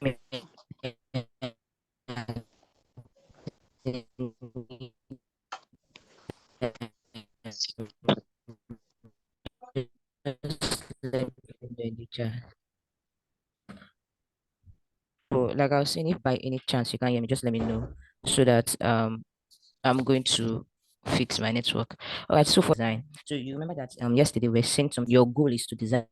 So, like I was saying, if by any chance you can hear me, just let me know so that I'm going to fix my network. All right, so for design. So you remember that yesterday we are saying some your goal is to design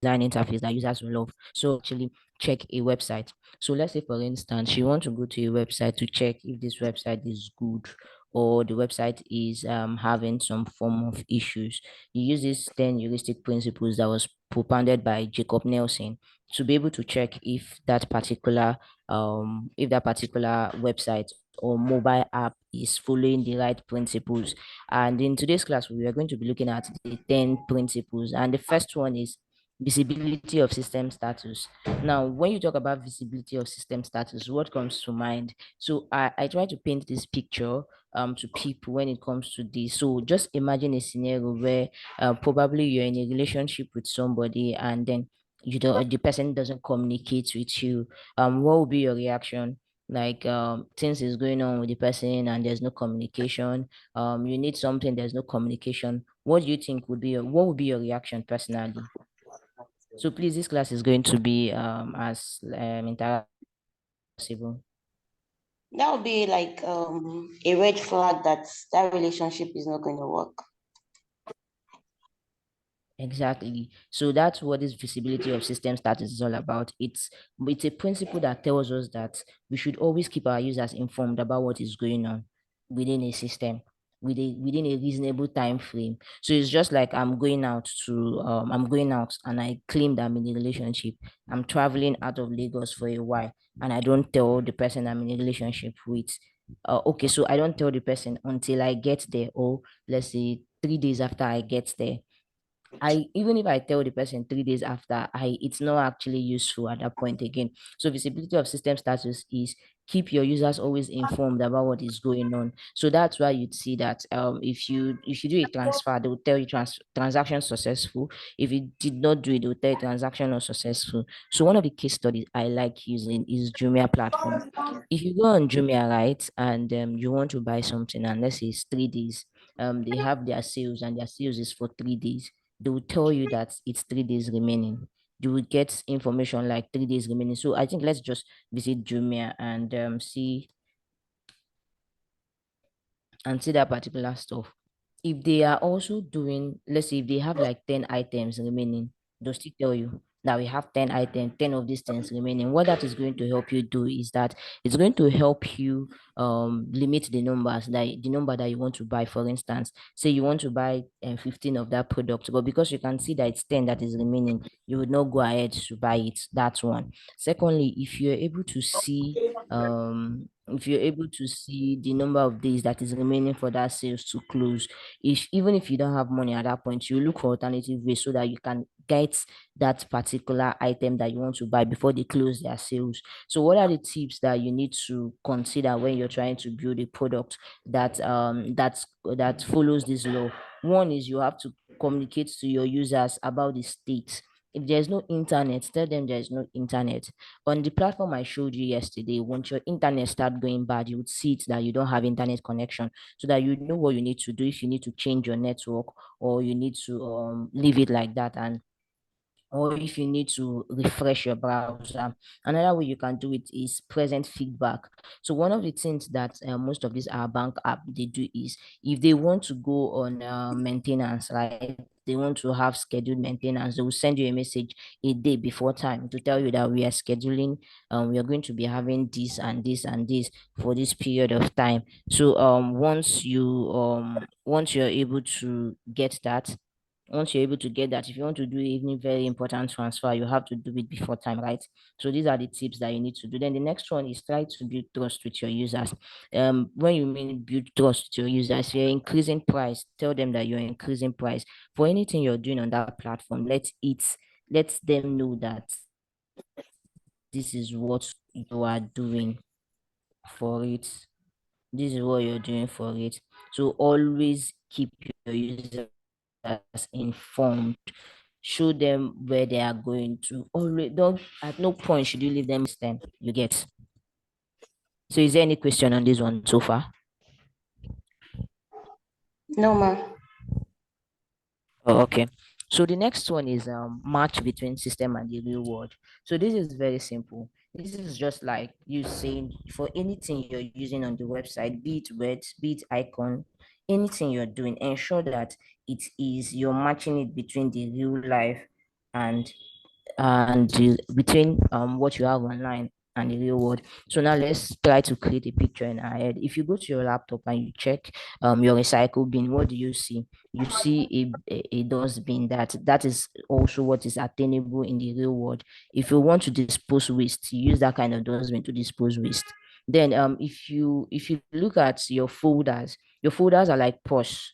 interface that users will love. So actually check a website. So let's say for instance, you want to go to a website to check if this website is good or the website is having some form of issues. You use these 10 heuristic principles that was propounded by Jacob Nelson to be able to check if that particular website or mobile app is following the right principles. And in today's class, we are going to be looking at the 10 principles. And the first one is visibility of system status. Now, when you talk about visibility of system status, what comes to mind? So I try to paint this picture to people when it comes to this. So just imagine a scenario where probably you're in a relationship with somebody and then the person doesn't communicate with you. What would be your reaction? Like things is going on with the person and there's no communication. You need something, there's no communication. What do you think what would be your reaction personally? So please, this class is going to be as interactive possible. That would be like a red flag that that relationship is not going to work. Exactly. So that's what this visibility of system status is all about. It's a principle that tells us that we should always keep our users informed about what is going on within a system, within a reasonable time frame. So it's just like I'm going out and I claim that I'm in a relationship. I'm traveling out of Lagos for a while and I don't tell the person I'm in a relationship with. Okay, so I don't tell the person until I get there, or let's say 3 days after I get there. I even if I tell the person 3 days after, it's not actually useful at that point again. So visibility of system status is keep your users always informed about what is going on. So that's why you'd see that if you do a transfer, they will tell you transaction successful. If you did not do it, they will tell you transaction not successful. So one of the case studies I like using is Jumia platform. If you go on Jumia, right, and you want to buy something, and let's say it's 3 days, they have their sales and their sales is for 3 days. They will tell you that it's 3 days remaining. You will get information like 3 days remaining. So I think let's just visit Jumia and see that particular stuff. If they are also doing, let's say if they have like 10 items remaining, they'll still tell you that we have 10 items, 10 of these things remaining. What that is going to help you do is that it's going to help you limit the number that you want to buy. For instance, say you want to buy 15 of that product, but because you can see that it's 10 that is remaining, you would not go ahead to buy it. That's one. Secondly, if you're able to see the number of days that is remaining for that sales to close, if even if you don't have money at that point, you look for alternative ways so that you can get that particular item that you want to buy before they close their sales. So what are the tips that you need to consider when you're trying to build a product that follows this law? One is you have to communicate to your users about the state. If there's no internet, tell them there's no internet. On the platform I showed you yesterday, once your internet start going bad, you would see it that you don't have internet connection, so that you know what you need to do, if you need to change your network or you need to leave it like that, and or if you need to refresh your browser. Another way you can do it is present feedback. So one of the things that most of these our bank app they do is, if they want to go on maintenance, right? They want to have scheduled maintenance, they will send you a message a day before time to tell you that we are scheduling, we are going to be having this and this and this for this period of time. So once you're able to get that, once you're able to get that, if you want to do even very important transfer, you have to do it before time, right? So these are the tips that you need to do. Then the next one is try to build trust with your users. When you mean build trust with your users, you're increasing price, tell them that you're increasing price for anything you're doing on that platform. Let them know that this is what you are doing for it. This is what you're doing for it. So always keep your users informed. show them where they are going to. Always don't, at no point should you leave them stand. You get. So is there any question on this one so far? No, ma. Oh, okay. So the next one is match between system and the real world. So this is very simple. This is just like you saying for anything you're using on the website, be it words, be it icon, anything you're doing, ensure that you're matching it between the real life and between what you have online and the real world. So now let's try to create a picture in our head. If you go to your laptop and you check your recycle bin, what do you see? You see a dustbin that is also what is attainable in the real world. If you want to dispose waste, you use that kind of dustbin to dispose waste. Then if you look at your folders are like posh.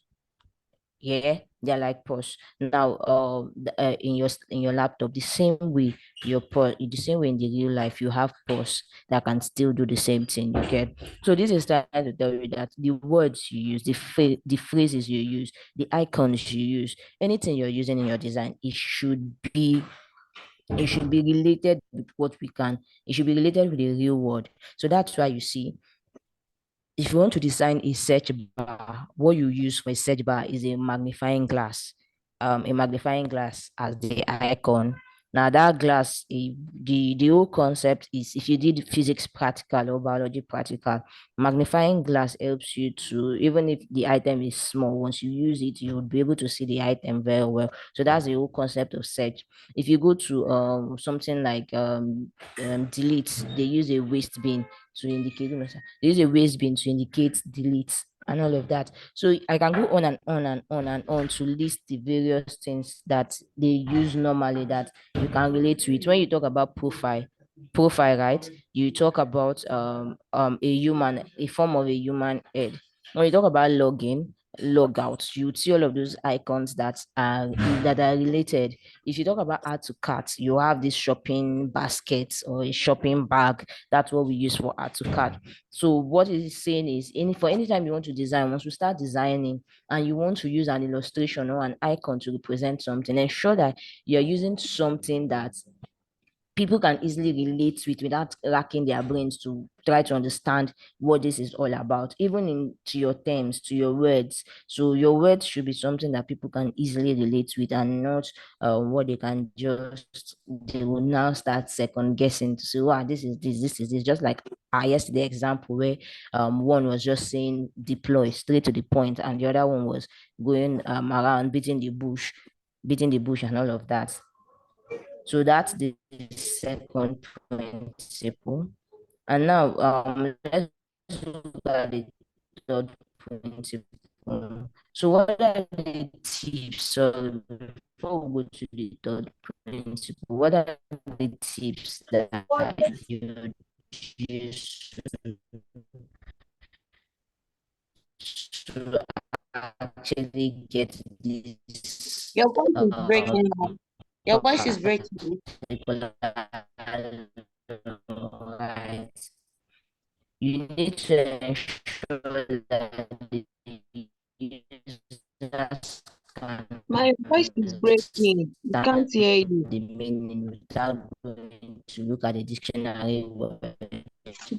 Yeah, they're like posh. Now, in your laptop, the same way the same way in the real life, you have posh that can still do the same thing. Okay, so this is trying to tell you that the words you use, the phrases you use, the icons you use, anything you're using in your design, it should be related with what we can. It should be related with the real world. So that's why you see if you want to design a search bar, what you use for a search bar is a magnifying glass. A magnifying glass as the icon. Now that glass, the whole concept is if you did physics practical or biology practical, magnifying glass helps you to, even if the item is small, once you use it, you would be able to see the item very well. So that's the whole concept of search. If you go to something like delete, they use a waste bin to indicate, there is a waste bin to indicate delete and all of that. So I can go on and on and on and on to list the various things that they use normally that you can relate to it. When you talk about profile, right? You talk about a form of a human head. When you talk about login, log out, you would see all of those icons that are related. If you talk about add to cart, you have this shopping basket or a shopping bag. That's what we use for add to cart. So what it's saying is, for any time you want to design, once you start designing and you want to use an illustration or an icon to represent something, ensure that you're using something that people can easily relate with without racking their brains to try to understand what this is all about, even to your terms, to your words. So your words should be something that people can easily relate with and not what they will now start second guessing to say, wow, this is this. Just like yesterday example where one was just saying deploy straight to the point and the other one was going around beating the bush and all of that. So that's the second principle. And now let's look at the third principle. So what are the tips? So before we go to the third principle, what are the tips that you use to actually get this Your voice is breaking now. Your voice is breaking. particular right? You need to ensure that the users can My voice is breaking. We understand can't hear you. the meaning without going to look at the dictionary word.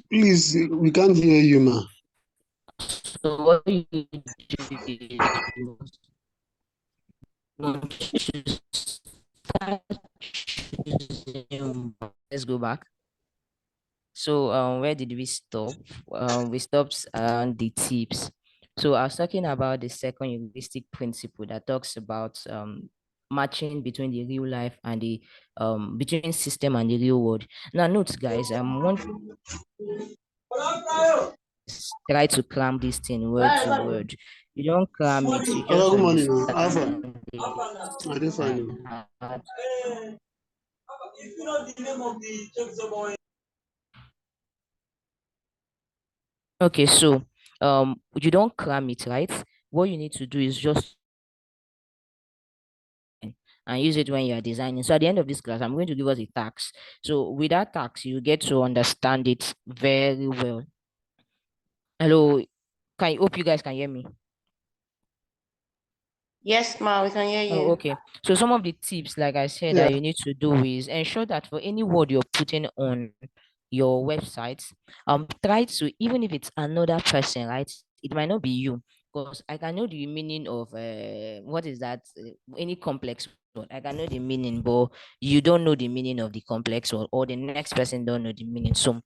Please, we can't hear you, ma. So what you do is once you start choosing, let's go back. So where did we stop? We stopped on the tips. So I was talking about the second heuristic principle that talks about matching between the real life and the between system and the real world. Now note guys, one try to cram this thing word to word. You don't cram it, you Hello, just good morning. Alpha, understand it I did find and you. add. Okay, so you don't cram it, right? What you need to do is just and use it when you are designing. So at the end of this class, I'm going to give us a task. So with that task, you get to understand it very well. Hello, hope you guys can hear me? Yes, ma, we can hear Oh, you. okay. So some of the tips, like I said, Yeah. that you need to do is ensure that for any word you're putting on your website, try to, even if it's another person, right? It might not be you, because I can know the meaning of what is that? Any complex word. I can know the meaning, but you don't know the meaning of the complex word, or the next person don't know the meaning. So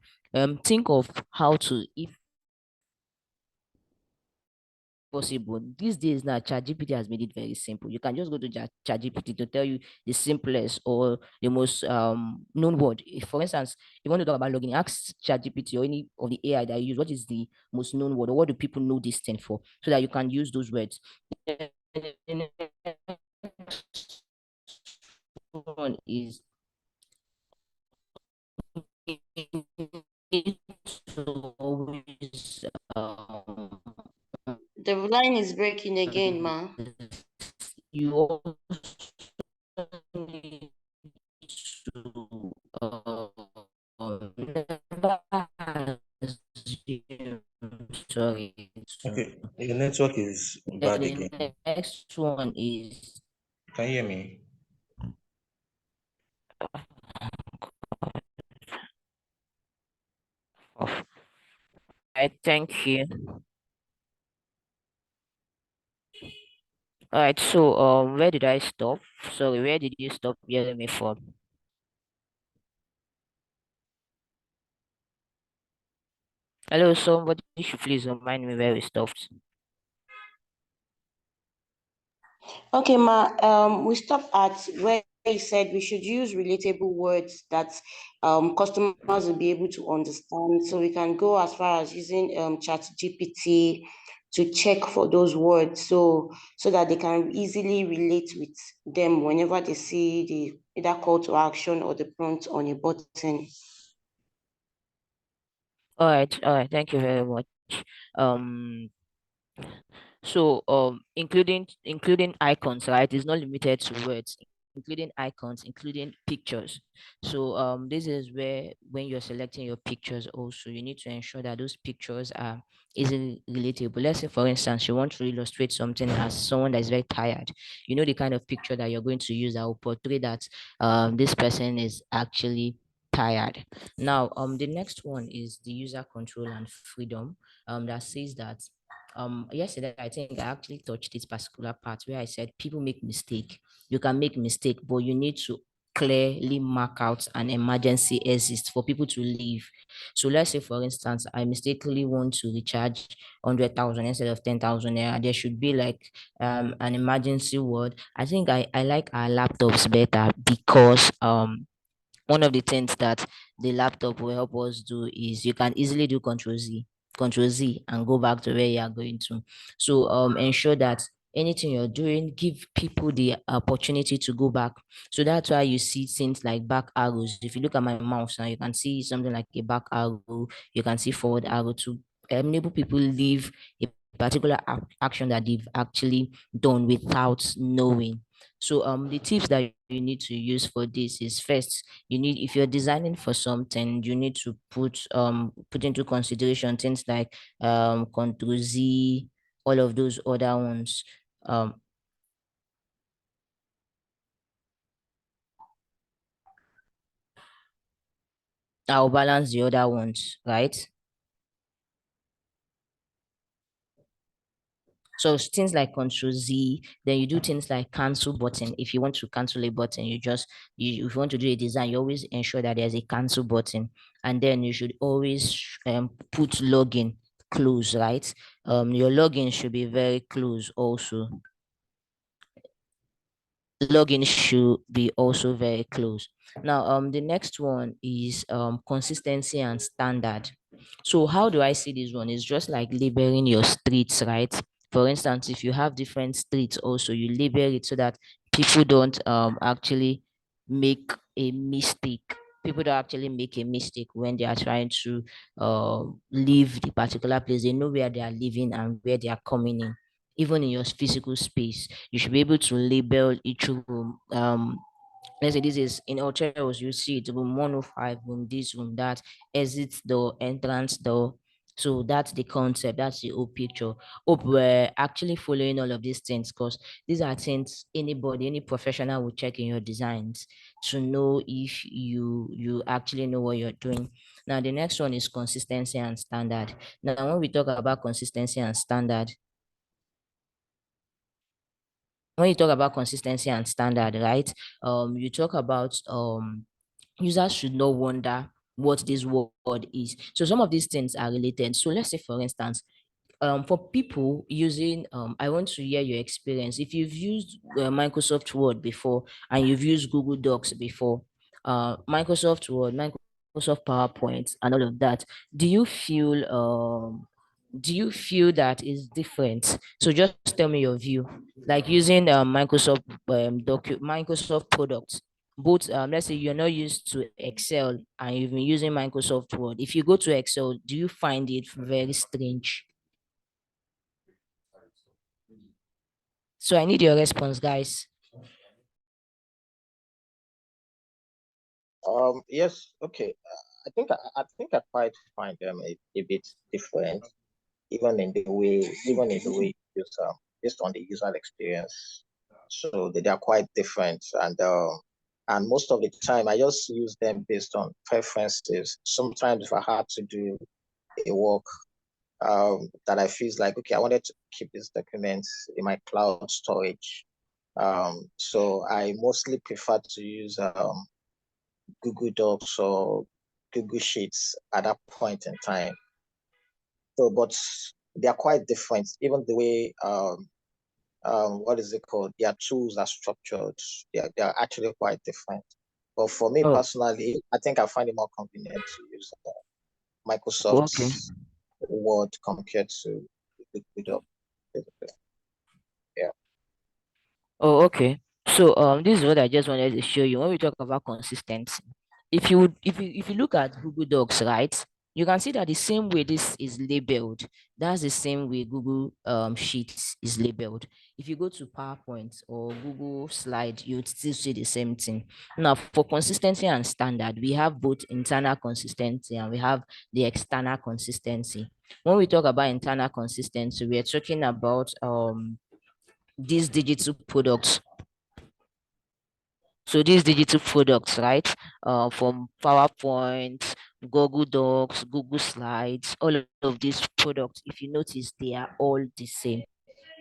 think of how to, if possible. These days now, ChatGPT has made it very simple. You can just go to ChatGPT to tell you the simplest or the most known word. If, for instance, you want to talk about logging, ask ChatGPT or any of the AI that you use, what is the most known word, or what do people know this thing for, so that you can use those words. The next one is to always The line is breaking again, um, ma. you also need to never assume, sorry, to, Okay, your network is then bad the again. next one is Can you hear me? I thank you. All right, so where did I stop? Sorry, where did you stop hearing me from? Hello, somebody should please remind me where we stopped. Okay, ma. We stopped at where you said we should use relatable words that customers will be able to understand. So we can go as far as using ChatGPT to check for those words, so that they can easily relate with them whenever they see the either call to action or the prompt on a button. All right, thank you very much. Um, So including icons, right? It's not limited to words, including icons, including pictures. So this is where when you're selecting your pictures also, you need to ensure that those pictures are easily relatable. Let's say for instance, you want to illustrate something as someone that is very tired. You know the kind of picture that you're going to use that will portray that this person is actually tired. Now the next one is the user control and freedom. That says that yesterday I think I actually touched this particular part where I said people make mistake. You can make mistake, but you need to clearly mark out an emergency exist for people to leave. So let's say for instance I mistakenly want to recharge 100,000 instead of 10,000 naira. There should be like an emergency word. I think I like our laptops better because one of the things that the laptop will help us do is you can easily do control Z and go back to where you are going to. So ensure that anything you're doing, give people the opportunity to go back. So that's why you see things like back arrows. If you look at my mouse now, you can see something like a back arrow, you can see forward arrow to enable people leave a particular action that they've actually done without knowing. So the tips that you need to use for this is first, you need, if you're designing for something, you need to put into consideration things like control Z, all of those other ones. um I'll balance the other ones, right? So things like control Z, then you do things like cancel button. If you want to cancel a button, if you want to do a design, you always ensure that there's a cancel button. And then you should always put login close, right? Your login should be very close also. Login should be also very close. Now, the next one is consistency and standard. So how do I see this one? It's just like labeling your streets, right? For instance, if you have different streets also, you label it so that people don't actually make a mistake. People don't actually make a mistake when they are trying to leave the particular place. They know where they are living and where they are coming in. Even in your physical space, you should be able to label each room. Let's say this is in hotels, you see it room 105, room this, room that, exit door, entrance door. So that's the concept, that's the whole picture. Hope we're actually following all of these things, because these are things anybody, any professional will check in your designs to know if you actually know what you're doing. Now the next one is consistency and standard. Now when we talk about consistency and standard, when you talk about consistency and standard, right? You talk about users should not wonder what this word is. So some of these things are related. So let's say, for instance, for people using, I want to hear your experience. If you've used Microsoft Word before and you've used Google Docs before, Microsoft Word, Microsoft PowerPoint, and all of that, do you feel that is different? So just tell me your view. Like using Microsoft products, both, let's say you're not used to Excel and you've been using Microsoft Word. If you go to Excel, do you find it very strange? So I need your response, guys. Yes, okay. I quite find them a bit different, even in the way you use based on the user experience. So they are quite different, and most of the time I just use them based on preferences. Sometimes if I had to do a work that I feel like, okay, I wanted to keep this document in my cloud storage. So I mostly prefer to use Google Docs or Google Sheets at that point in time. So, but they are quite different. Even the way, what is it called? Their tools are structured. They are actually quite different. But for me Oh, personally, I think I find it more convenient to use okay. Microsoft's Word compared to Google Docs. Yeah. Oh, okay. So this is what I just wanted to show you. When we talk about consistency, if you look at Google Docs, right, you can see that the same way this is labeled, that's the same way Google Sheets is labeled. If you go to PowerPoint or Google Slide, you'd still see the same thing. Now, for consistency and standard, we have both internal consistency and we have the external consistency. When we talk about internal consistency, we are talking about these digital products. So these digital products, right? From PowerPoint, Google Docs, Google Slides, all of these products, if you notice, they are all the same.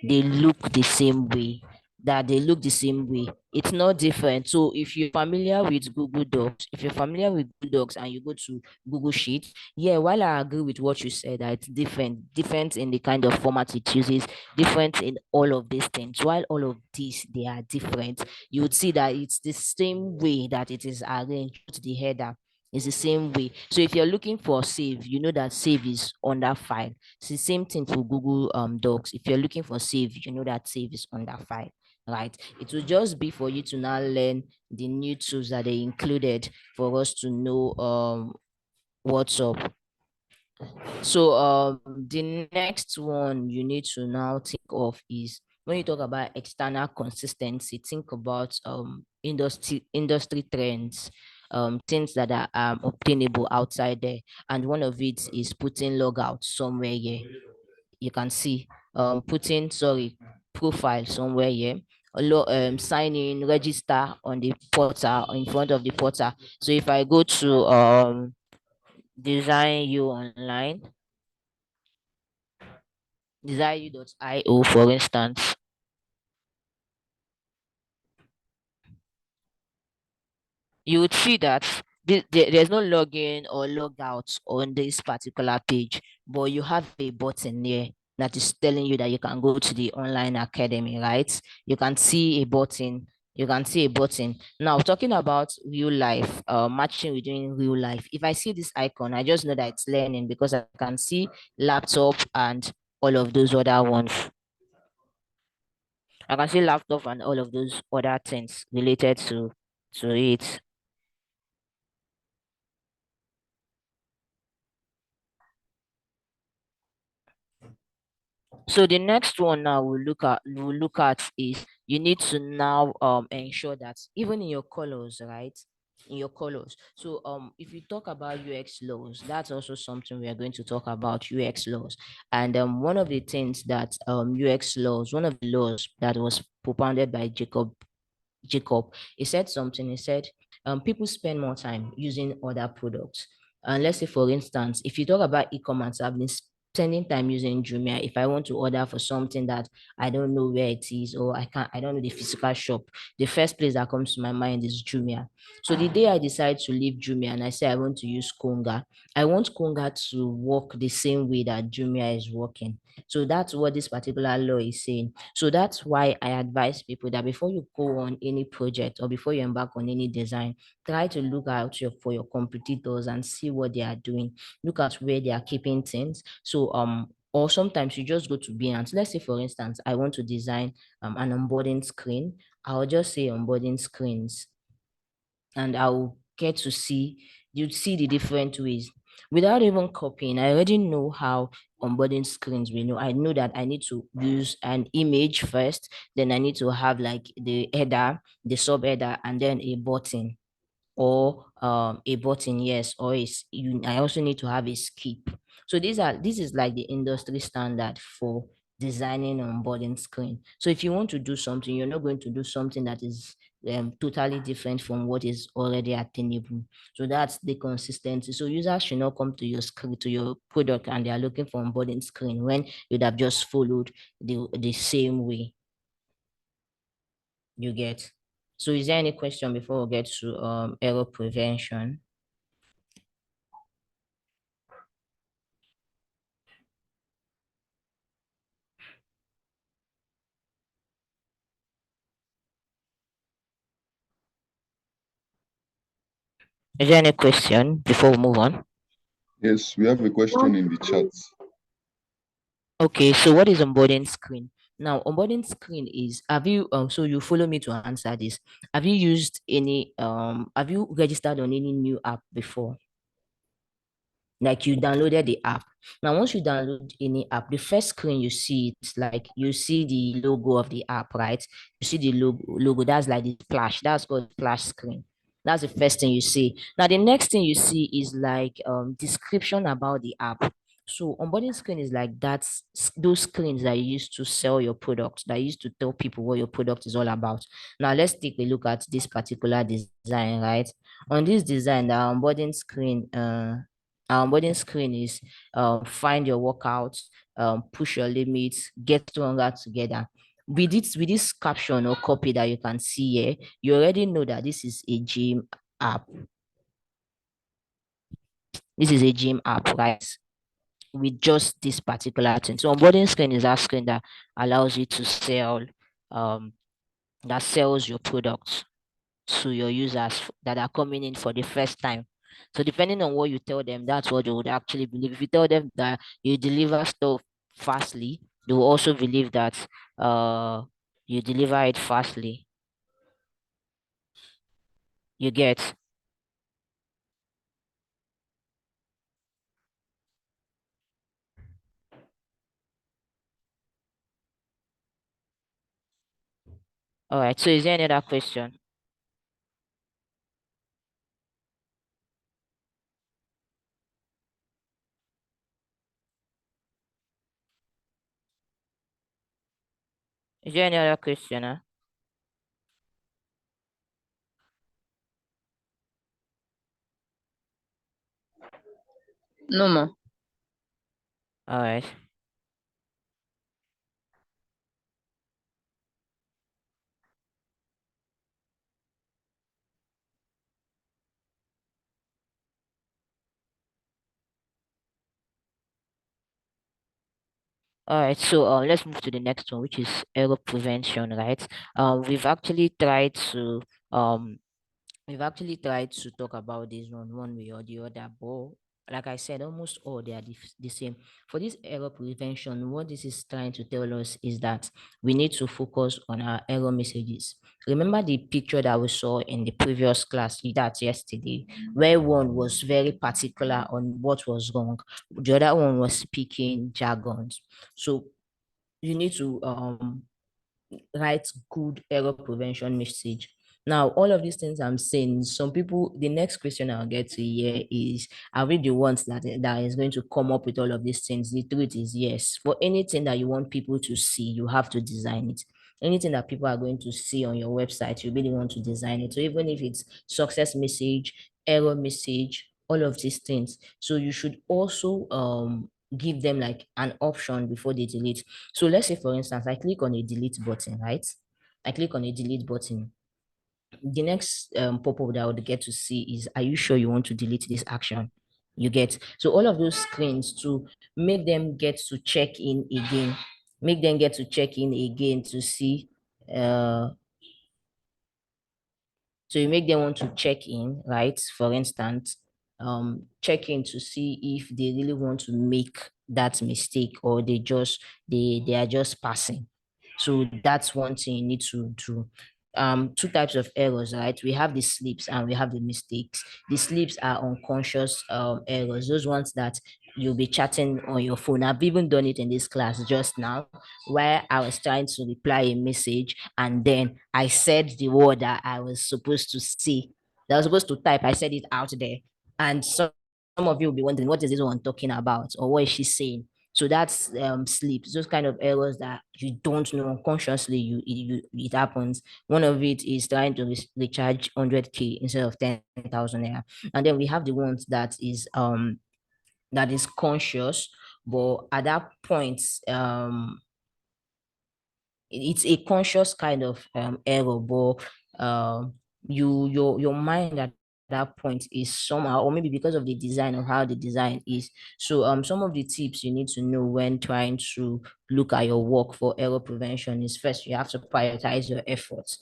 They look the same way. That they look the same way. It's not different. So if you're familiar with Google Docs, if you're familiar with Google Docs and you go to Google Sheets, yeah, while I agree with what you said, that it's different in the kind of format it uses, different in all of these things. While all of these they are different, you would see that it's the same way that it is arranged to the header. It's the same way. So if you're looking for save, you know that save is on that file. It's the same thing for Google Docs. If you're looking for save, you know that save is on that file, right? It will just be for you to now learn the new tools that they included for us to know what's up. So the next one you need to now think of is, when you talk about external consistency, think about industry trends, things that are obtainable outside there. And one of it is putting logout somewhere here. You can see putting, sorry, profile somewhere here. Sign in, register on the portal, in front of the portal. So if I go to design you online, designu.io, for instance, you would see that there's no login or logout on this particular page, but you have a button here that is telling you that you can go to the online academy, right? You can see a button. You can see a button. Now, talking about real life, matching within real life. If I see this icon, I just know that it's learning because I can see laptop and all of those other ones. I can see laptop and all of those other things related to it. So the next one now we'll look at is, you need to now ensure that even in your colors, right? in your colors. So if you talk about UX laws, that's also something we are going to talk about, UX laws. And one of the things that UX laws, one of the laws that was propounded by Jacob, he said something. He said, people spend more time using other products. And let's say, for instance, if you talk about e-commerce, I've been spending time using Jumia. If I want to order for something that I don't know where it is, or I don't know the physical shop, the first place that comes to my mind is Jumia. So the day I decide to leave Jumia and I say I want to use Konga, I want Konga to work the same way that Jumia is working. So that's what this particular law is saying. So that's why I advise people that before you go on any project or before you embark on any design, try to look out for your competitors and see what they are doing. Look at where they are keeping things. So or sometimes you just go to Behance. Let's say, for instance, I want to design an onboarding screen. I'll just say onboarding screens, and I'll get to see, you'd see the different ways without even copying. I already know how onboarding screens we know. I know that I need to use an image first, then I need to have like the header, the sub header, and then a button, or a button, yes, or I also need to have a skip. So this is like the industry standard for designing onboarding screen. So if you want to do something, you're not going to do something that is totally different from what is already attainable. So that's the consistency. So users should not come to your screen, to your product, and they are looking for onboarding screen when you'd have just followed the same way. You get. So is there any question before we get to error prevention? Is there any question before we move on? Yes, we have a question in the chat. Okay, so what is onboarding screen? Now, onboarding screen is, have you so you follow me to answer this. Have you registered on any new app before? Like you downloaded the app. Now, once you download any app, the first screen you see, it's like you see the logo of the app, right? You see the logo, that's like the splash, that's called splash screen. That's the first thing you see. Now, the next thing you see is like description about the app. So onboarding screen is like those screens that you use to sell your product, that you use to tell people what your product is all about. Now let's take a look at this particular design, right? On this design, the onboarding screen is find your workouts, push your limits, get stronger together. With this caption or copy that you can see here, you already know that this is a gym app. This is a gym app, right? With just this particular thing. So onboarding screen is that screen that allows you to sell, that sells your products to your users that are coming in for the first time. So depending on what you tell them, that's what they would actually believe. If you tell them that you deliver stuff fastly, they will also believe that you deliver it fastly. You get. All right. So is there any other question? Is there any other question? Huh? No more. All right. All right, so let's move to the next one, which is error prevention, right? We've actually tried to talk about this one way or the other, but like I said, almost all they are the same. For this error prevention, what this is trying to tell us is that we need to focus on our error messages. Remember the picture that we saw in the previous class, that's yesterday, where one was very particular on what was wrong, the other one was speaking jargons. So you need to write good error prevention message. Now, all of these things I'm saying, some people, the next question I'll get to here is, are we the ones that is going to come up with all of these things? The truth is yes. For anything that you want people to see, you have to design it. Anything that people are going to see on your website, you really want to design it. So even if it's success message, error message, all of these things. So you should also give them like an option before they delete. So let's say for instance, I click on a delete button, right? I click on a delete button. The next pop-up that I would get to see is, are you sure you want to delete this action? You get, so all of those screens to make them get to check in again, make them get to check in again to see so you make them want to check in, right? For instance, check in to see if they really want to make that mistake, or they are just passing. So that's one thing you need to do. Two types of errors, right? We have the sleeps and we have the mistakes. The sleeps are unconscious errors, those ones that you'll be chatting on your phone. I've even done it in this class just now, where I was trying to reply a message and then I said the word that I was supposed to say, that I was supposed to type. I said it out there. And some of you will be wondering, what is this one talking about? Or what is she saying? So that's sleep. Those kind of errors that you don't know unconsciously, it happens. One of it is trying to recharge 100K instead of 10,000 naira. And then we have the ones that is conscious, but at that point, it's a conscious kind of error, but your mind at that point is somehow, or maybe because of the design of how the design is. So some of the tips you need to know when trying to look at your work for error prevention is, first you have to prioritize your efforts.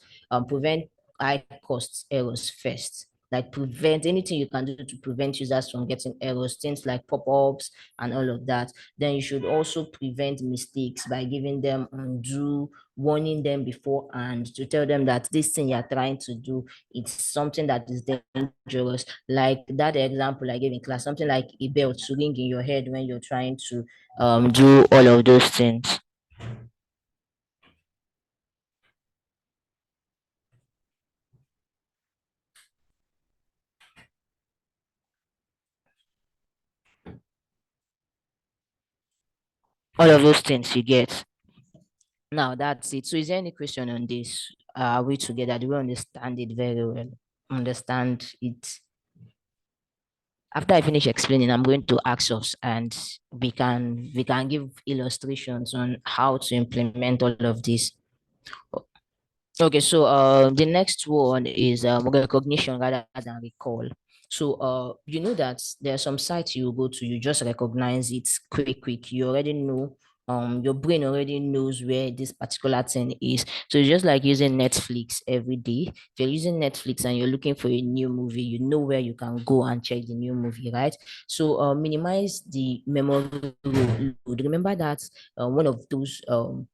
Prevent high cost errors first. Like, prevent anything you can do to prevent users from getting errors, things like pop-ups and all of that. Then you should also prevent mistakes by giving them undue, warning them before, and to tell them that this thing you're trying to do, it's something that is dangerous. Like that example I gave in class, something like a bell to ring in your head when you're trying to do all of those things. All of those things you get. Now that's it. So is there any question on this? Are we together? Do we understand it very well? Understand it? After I finish explaining, I'm going to ask us, and we can give illustrations on how to implement all of this. Okay, so the next one is recognition rather than recall. So you know that there are some sites you go to, you just recognize it quick. You already know, your brain already knows where this particular thing is. So it's just like using Netflix every day. If you're using Netflix and you're looking for a new movie, you know where you can go and check the new movie, right? So minimize the memory load. Remember that one of those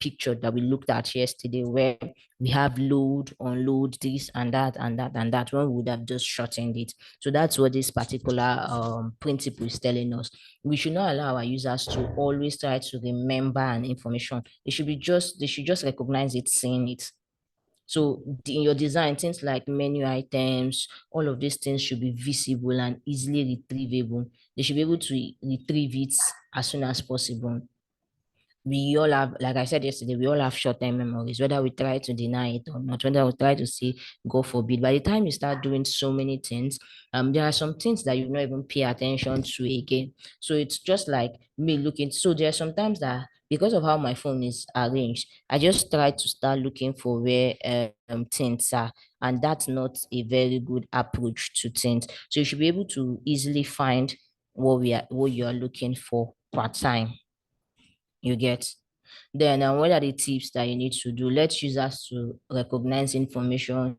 pictures that we looked at yesterday, where we have load, unload, this and that and that and that, one would have just shortened it. So that's what this particular principle is telling us. We should not allow our users to always try to remember an information. They should just recognize it, seeing it. So in your design, things like menu items, all of these things should be visible and easily retrievable. They should be able to retrieve it as soon as possible. We all have, like I said yesterday, we all have short-term memories, whether we try to deny it or not, whether we try to say, God forbid. By the time you start doing so many things, there are some things that you not even pay attention to again. So it's just like me looking. So there are sometimes that, because of how my phone is arranged, I just try to start looking for where things are, and that's not a very good approach to things. So you should be able to easily find what you are looking for part time. You get. Then what are the tips that you need to do? Let users to recognize information,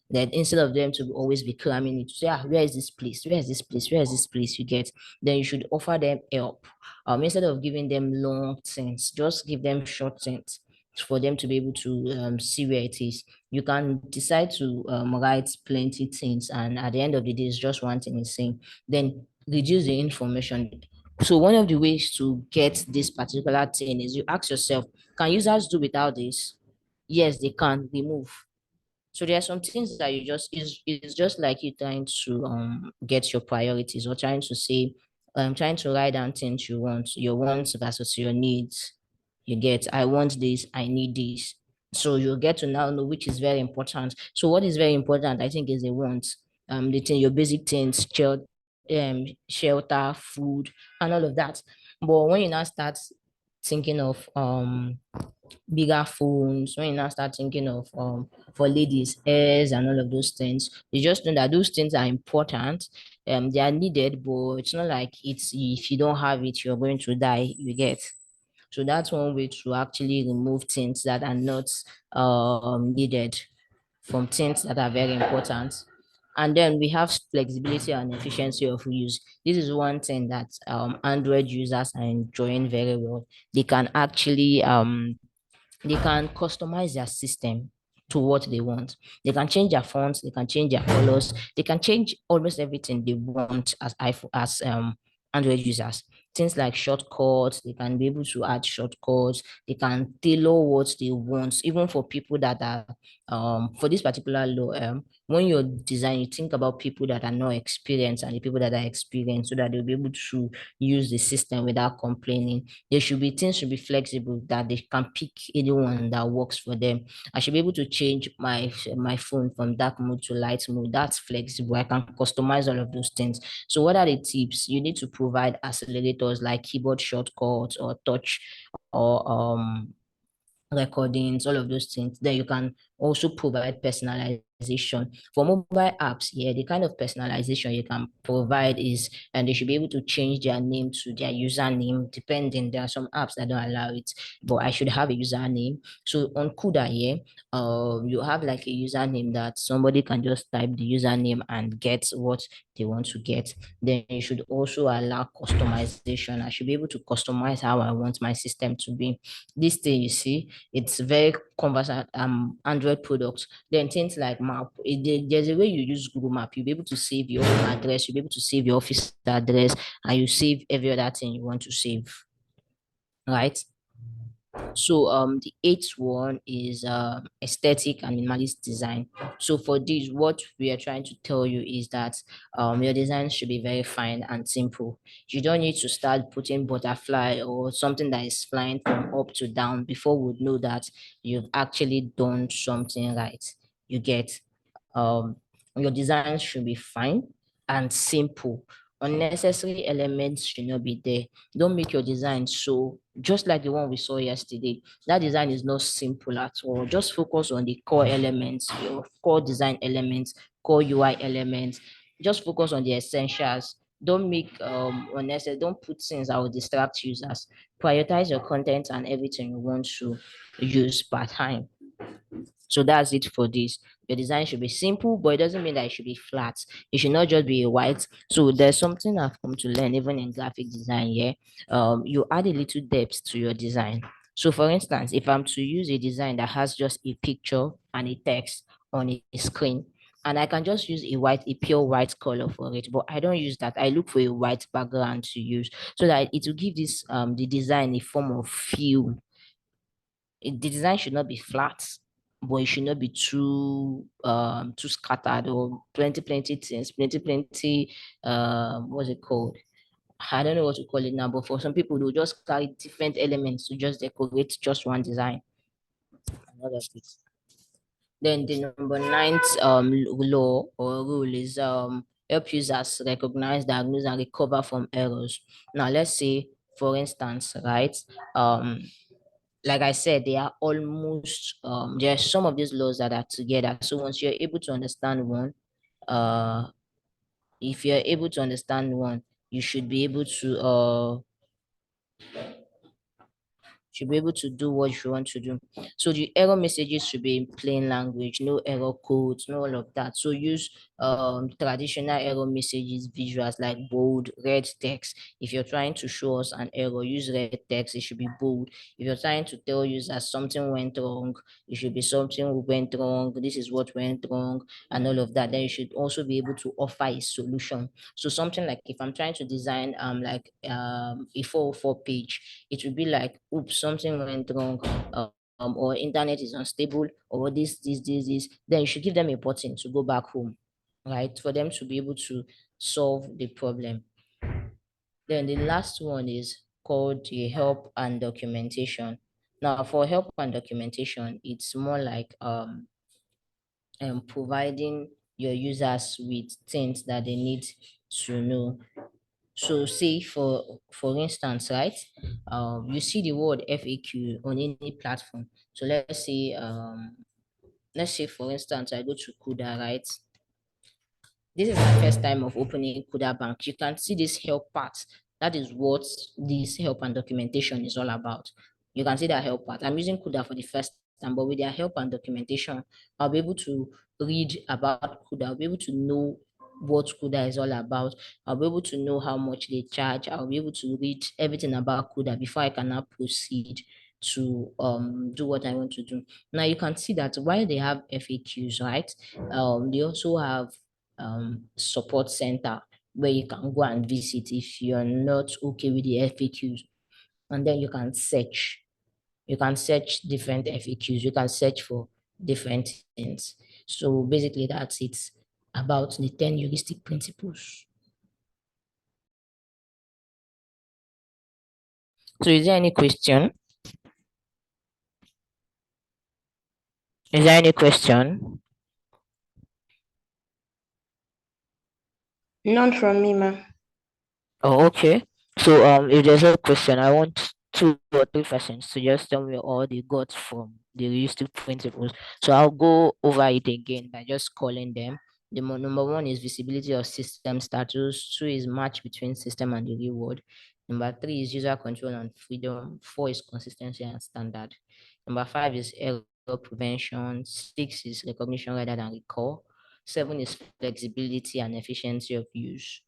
that instead of them to always be cramming it, to say, where is this place? Where is this place? Where is this place? You get. Then you should offer them help. Instead of giving them long things, just give them short things for them to be able to see where it is. You can decide to write plenty things, and at the end of the day, it's just one thing is saying. Then reduce the information. So one of the ways to get this particular thing is you ask yourself, can users do without this? Yes, they can. Remove. So there are some things that you just is just like you trying to get your priorities, or trying to say trying to write down things you want, your wants versus your needs. You get, I want this, I need this. So you get to now know which is very important. So what is very important, I think, is the wants. The thing, your basic things, shelter, food, and all of that. But when you now start thinking of bigger phones, when you now start thinking of for ladies hairs and all of those things, you just know that those things are important. They are needed, but it's not like it's, if you don't have it you're going to die, you get. So that's one way to actually remove things that are not needed from things that are very important. And then we have flexibility and efficiency of use. This is one thing that Android users are enjoying very well. They can actually they can customize their system to what they want. They can change their fonts, they can change their colors, they can change almost everything they want as iPhone, as Android users. Things like shortcuts, they can be able to add shortcuts, they can tailor what they want, even for people that are for this particular law. When you're designing, you think about people that are not experienced and the people that are experienced, so that they'll be able to use the system without complaining. There should be things should be flexible, that they can pick anyone that works for them. I should be able to change my phone from dark mode to light mode. That's flexible. I can customize all of those things. So what are the tips? You need to provide accelerators like keyboard shortcuts or touch or recordings, all of those things. Then you can also provide personalization for mobile apps. Yeah, the kind of personalization you can provide is, and they should be able to change their name to their username, depending. There are some apps that don't allow it, but I should have a username. So on Kuda here, you have like a username that somebody can just type the username and get what they want to get. Then you should also allow customization. I should be able to customize how I want my system to be. This thing you see, it's very conversant Android products. Then things like map, there's a way you use Google Map. You'll be able to save your home address, you'll be able to save your office address, and you save every other thing you want to save. Right? So the eighth one is aesthetic and minimalist design. So for this, what we are trying to tell you is that your design should be very fine and simple. You don't need to start putting butterfly or something that is flying from up to down before we know that you've actually done something right. You get, um your design should be fine and simple. Unnecessary elements should not be there. Don't make your design so, just like the one we saw yesterday. That design is not simple at all. Just focus on the core elements, your core design elements, core UI elements. Just focus on the essentials. Don't make unnecessary, don't put things that will distract users. Prioritize your content and everything you want to use per time. So that's it for this. Your design should be simple, but it doesn't mean that it should be flat. It should not just be a white. So there's something I've come to learn even in graphic design. Yeah, you add a little depth to your design. So for instance, if I'm to use a design that has just a picture and a text on a screen, and I can just use a pure white color for it, but I don't use that. I look for a white background to use, so that it will give this the design a form of feel. The design should not be flat, but it should not be too scattered, or plenty things, plenty what's it called? I don't know what to call it now, but for some people they'll just carry different elements to just decorate just one design. Another bit. Then the number ninth law or rule is help users recognize, diagnose, and recover from errors. Now let's say, for instance, right, like I said, they are almost there are some of these laws that are together. So once you're able to understand one, uh if you're able to understand one, you should be able to do what you want to do. So the error messages should be in plain language, no error codes, no all of that. So use traditional error messages visuals like bold, red text. If you're trying to show us an error, use red text, it should be bold. If you're trying to tell users something went wrong, it should be something went wrong, this is what went wrong, and all of that. Then you should also be able to offer a solution. So something like, if I'm trying to design a 404 page, it would be like, oops, something went wrong. or internet is unstable, or this, then you should give them a button to go back home, right? For them to be able to solve the problem. Then the last one is called the help and documentation. Now, for help and documentation, it's more like providing your users with things that they need to know. So say for instance, right, you see the word FAQ on any platform. So let's say for instance, I go to Kuda, right? This is my first time of opening Kuda Bank. You can see this help part. That is what this help and documentation is all about. You can see that help part. I'm using Kuda for the first time, but with their help and documentation, I'll be able to read about Kuda. I'll be able to know what Kuda is all about. I'll be able to know how much they charge. I'll be able to read everything about Kuda before I can now proceed to do what I want to do. Now you can see that while they have FAQs, right? They also have support center where you can go and visit if you're not okay with the FAQs. And then you can search. You can search different FAQs. You can search for different things. So basically, that's it about the 10 heuristic principles. So is there any question? Is there any question? None from me, ma. Oh, okay. So if there's a question, I want 2 or 3 persons to just tell me all they got from the heuristic principles. So I'll go over it again by just calling them. The number one is visibility of system status. Two is match between system and the real world. Number three is user control and freedom. Four is consistency and standard. Number five is error prevention. Six is recognition rather than recall. Seven is flexibility and efficiency of use.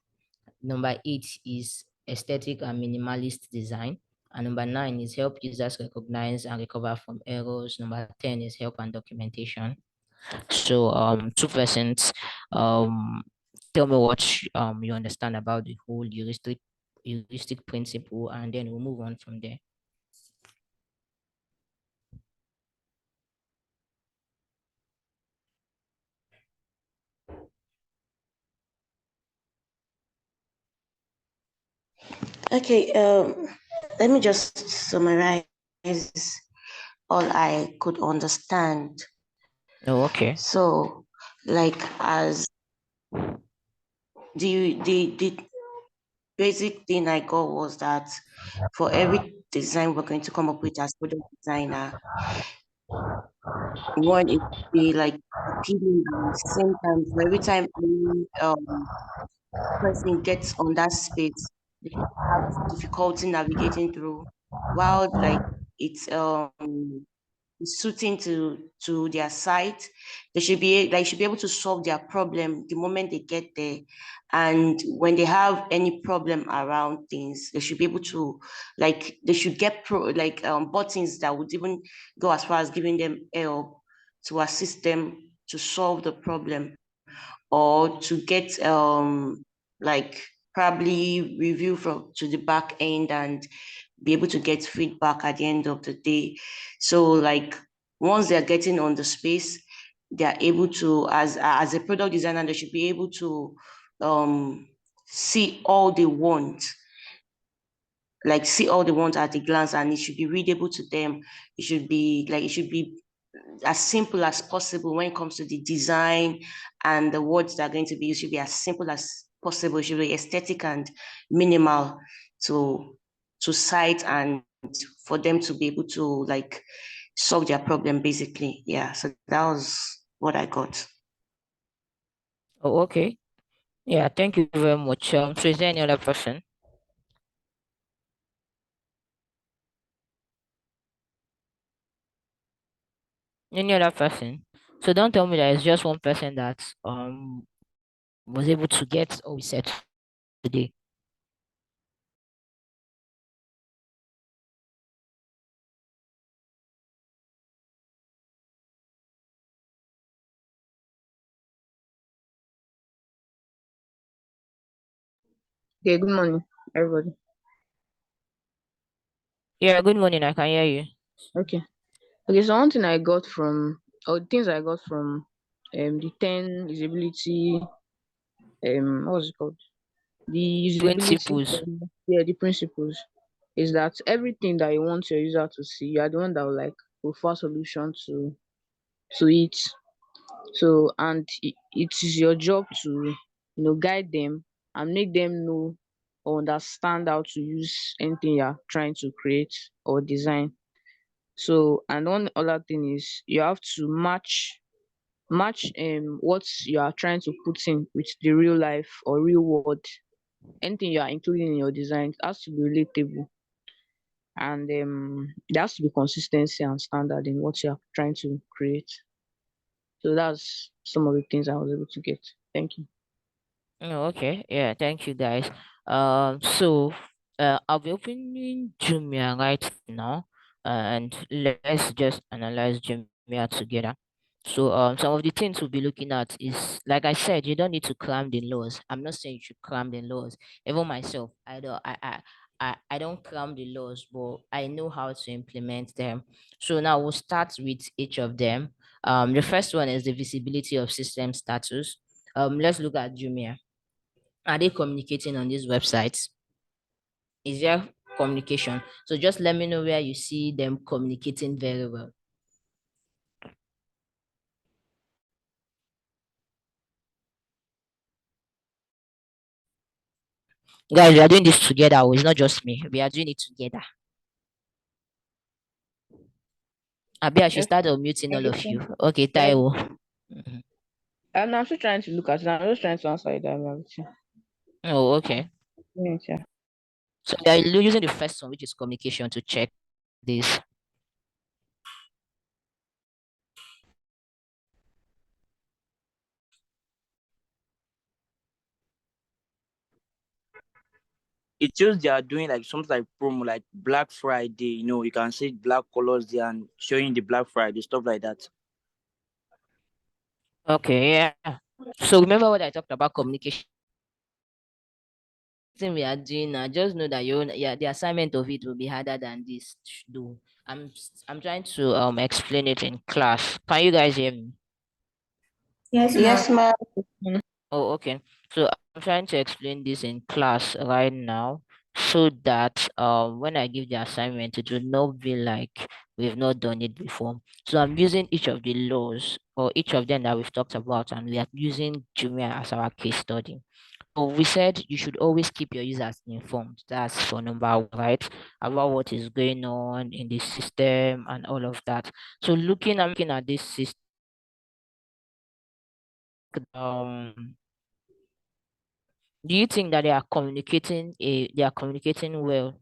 Number eight is aesthetic and minimalist design. And number nine is help users recognize and recover from errors. Number 10 is help and documentation. So 2% tell me what you understand about the whole heuristic principle, and then we'll move on from there. Okay, let me just summarize all I could understand. Oh, okay. So, like, as the basic thing I got was that for every design we're going to come up with as product designer, one is to be like appealing, and at the same time, for every time any person gets on that space, they have difficulty navigating through, while like it's suiting to their site, they should be able to solve their problem the moment they get there. And when they have any problem around things, they should be able to, like, they should get buttons that would even go as far as giving them help to assist them to solve the problem, or to get like probably review from to the back end and be able to get feedback at the end of the day. So like once they're getting on the space, they're able to, as a product designer, they should be able to see all they want, like see all they want at a glance, and it should be readable to them. It should be as simple as possible when it comes to the design, and the words that are going to be used should be as simple as possible. It should be aesthetic and minimal to cite, and for them to be able to like solve their problem basically. Yeah, so that was what I got. Oh, okay. Yeah, thank you very much. So is there any other person? Any other person? So don't tell me that it's just one person that was able to get all we said today. Okay, good morning, everybody. Yeah, good morning. I can hear you. Okay. Okay, so one thing I got from, or things I got from the 10 usability, what was it called? The usability, Principles. yeah, the principles, is that everything that you want your user to see, you are the one that will like prefer solution to it. So, and it is your job to, guide them and make them know or understand how to use anything you're trying to create or design. So, and one other thing is you have to match what you are trying to put in with the real life or real world. Anything you are including in your design has to be relatable, and there has to be consistency and standard in what you are trying to create. So that's some of the things I was able to get. Thank you. Oh, okay. Yeah, thank you guys. So I'll be opening Jumia right now, and let's just analyze Jumia together. So some of the things we'll be looking at is, like I said, you don't need to climb the laws. I'm not saying you should climb the laws. Even myself, I don't climb the laws, but I know how to implement them. So now we'll start with each of them. The first one is the visibility of system status. Let's look at Jumia. Are they communicating on these websites? Is there communication? So just let me know where you see them communicating very well. Guys, we are doing this together. Oh, it's not just me. We are doing it together. Abi, I should Yes, start unmuting I'm all just of trying, you. Okay, yes, Taiwo. Mhm. I'm still trying to look at it. I'm just trying to answer it. Oh, okay. Yeah. So they are using the first one, which is communication, to check this. It shows they are doing like something like promo, like Black Friday. You can see black colors there and showing the Black Friday stuff like that. Okay, yeah. So remember what I talked about communication. Thing we are doing now, just know that yeah, the assignment of it will be harder than this. Do I'm trying to explain it in class. Can you guys hear me? Yes, Yes, ma'am. ma'am. Oh, okay. So I'm trying to explain this in class right now so that when I give the assignment, it will not be like we've not done it before. So I'm using each of the laws or each of them that we've talked about, and we are using Jumia as our case study. So we said you should always keep your users informed. That's for number one, right? About what is going on in the system and all of that. So looking at this system, um do you think that they are communicating well?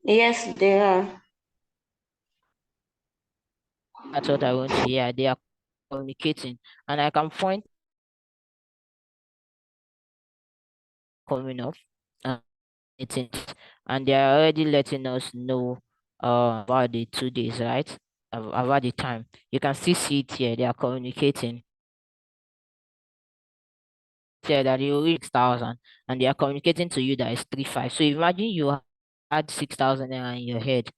Yes, they are. That's what I want to hear. They are communicating, and I can point coming up and meetings, and they are already letting us know about the 2 days, right? About the time. You can still see it here. They are communicating. Say that you reach 6,000, and they are communicating to you that it's 3,500. So imagine you had 6,000 naira in your head.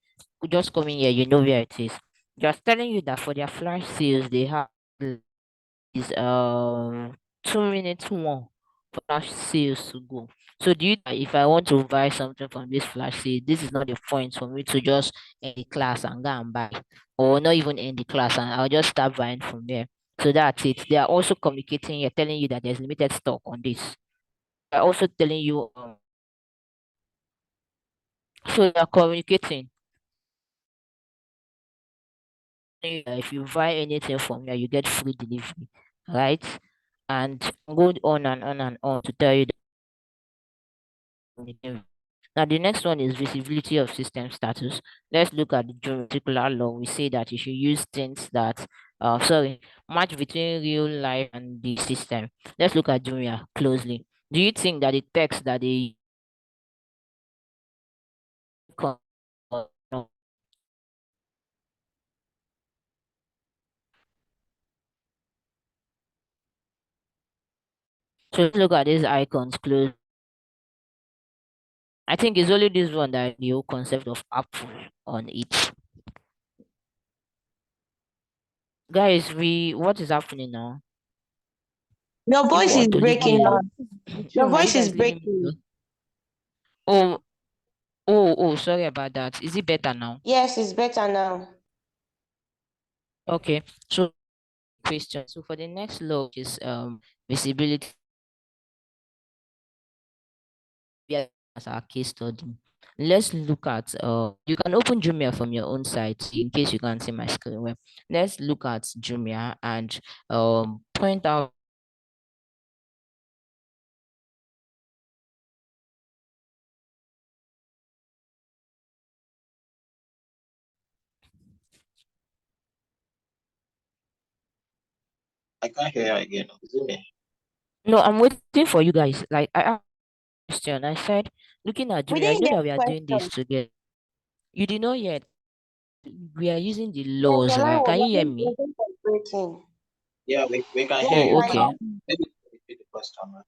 Just coming here, you know where it is. Just telling you that for their flash sales, they have is 2 minutes more flash sales to go. So do you if I want to buy something from this flash sale, this is not the point for me to just end the class and go and buy, or not even end the class and I'll just start buying from there. So that's it. They are also communicating here, telling you that there's limited stock on this. They're also telling you so they're communicating. If you buy anything from here, you get free delivery, right? And go on and on to tell you that. Now, the next one is visibility of system status. Let's look at the particular law. We say that you should use things that, match between real life and the system. Let's look at Jumia closely. Do you think that the text that they con- no. So let's look at these icons close. I think it's only this one that the whole concept of apple on it. Guys, what is happening now? Your You voice is want to leave me breaking, alone? man. Your Chuma, you voice is guys leaving me breaking. alone? Oh, oh, sorry about that. Is it better now? Yes, it's better now. Okay. So question. So for the next law, which is visibility as our case study. Let's look at you can open Jumia from your own site in case you can't see my screen well. Let's look at Jumia and point out I can't hear you again. Is it me? no, I'm waiting for you guys. Like I asked a question. I said looking at We Jumia, you didn't know get that the we are doing this question. together. You did not yet. We are using the Yes, laws, your line right? Can you hear was me? breaking. Yeah, we can hear Yes, you Oh, I now. okay. can. Maybe repeat the question, man.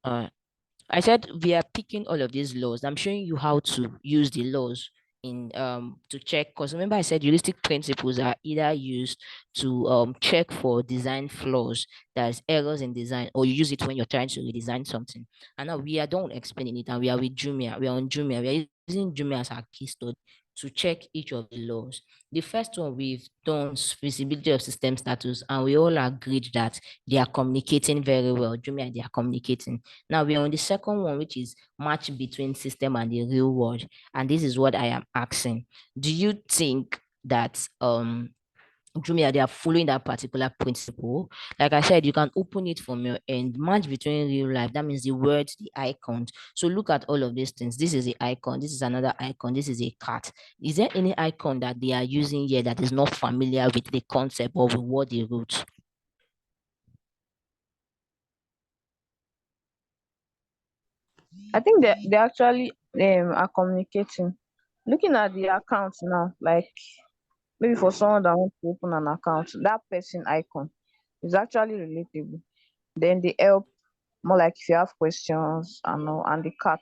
Uh, I said we are picking all of these laws. I'm showing you how to use the laws in to check, because remember I said heuristic principles are either used to check for design flaws, there's errors in design, or you use it when you're trying to redesign something. And now we are done explaining it, and we are with Jumia. We are on Jumia. We are using Jumia as our case study to check each of the laws. The first one we've done is visibility of system status, and we all agreed that they are communicating very well. Jumia, they are communicating. Now we are on the second one, which is match between system and the real world. And this is what I am asking. Do you think that Jumia, they are following that particular principle? Like I said, you can open it from your end, match between real life. That means the words, the icons. So look at all of these things. This is the icon. This is another icon. This is a cat. Is there any icon that they are using here that is not familiar with the concept or with what they wrote? I think they actually are communicating. Looking at the account now, like maybe for someone that wants to open an account, that person icon is actually relatable. Then they help more like if you have questions and all, and the cat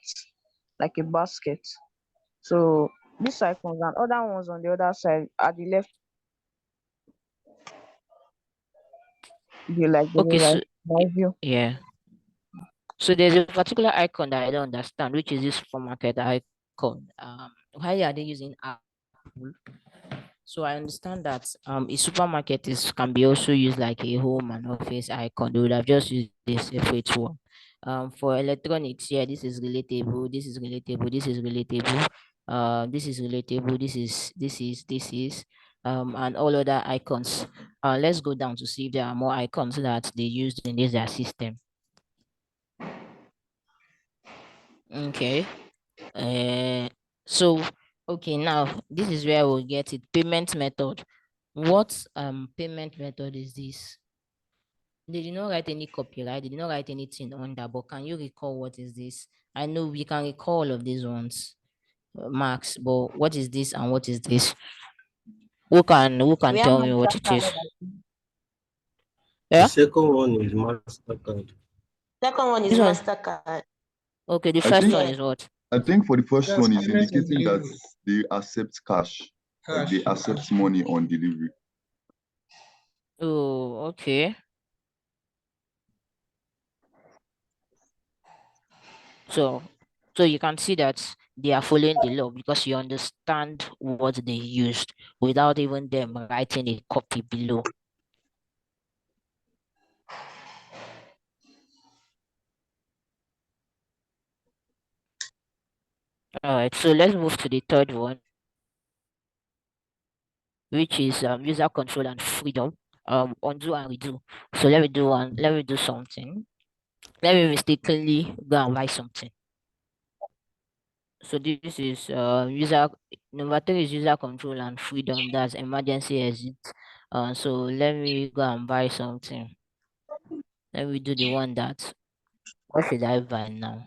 like a basket. So these icons and other ones on the other side at the left, they like the Okay, so my view. yeah. So there's a particular icon that I don't understand, which is this supermarket icon. Why are they using Apple? So I understand that a supermarket is can be also used like a home and office icon. They would have just used this separate one. For electronics, yeah, this is relatable. This is relatable. This is relatable. This is relatable. This is and all other icons. Let's go down to see if there are more icons that they used in this their system. Okay. Uh, so okay, now this is where we'll get it. Payment method. What payment method is this? They did not write any copyright, they did not write anything on that, but can you recall what is this? I know we can recall all of these ones, Max, but what is this and what is this? Who can We have tell me what it Mastercard. is? The Yeah? second one is MasterCard. Second one is This one. Mastercard. Okay, the I first think one Yeah. is what? I think for the first That's one is payment on indicating that delivery. they accept cash, like Cash. they accept money on delivery. Oh, okay. So so you can see that they are following the law because you understand what they used without even them writing a copy below. All right, so let's move to the third one, which is user control and freedom. Undo and redo. So let me do one. Let me do something. Let me mistakenly go and write something. So this is user number three is user control and freedom. That's emergency exit. So let me go and buy something. Let me do the one that. What should I buy now?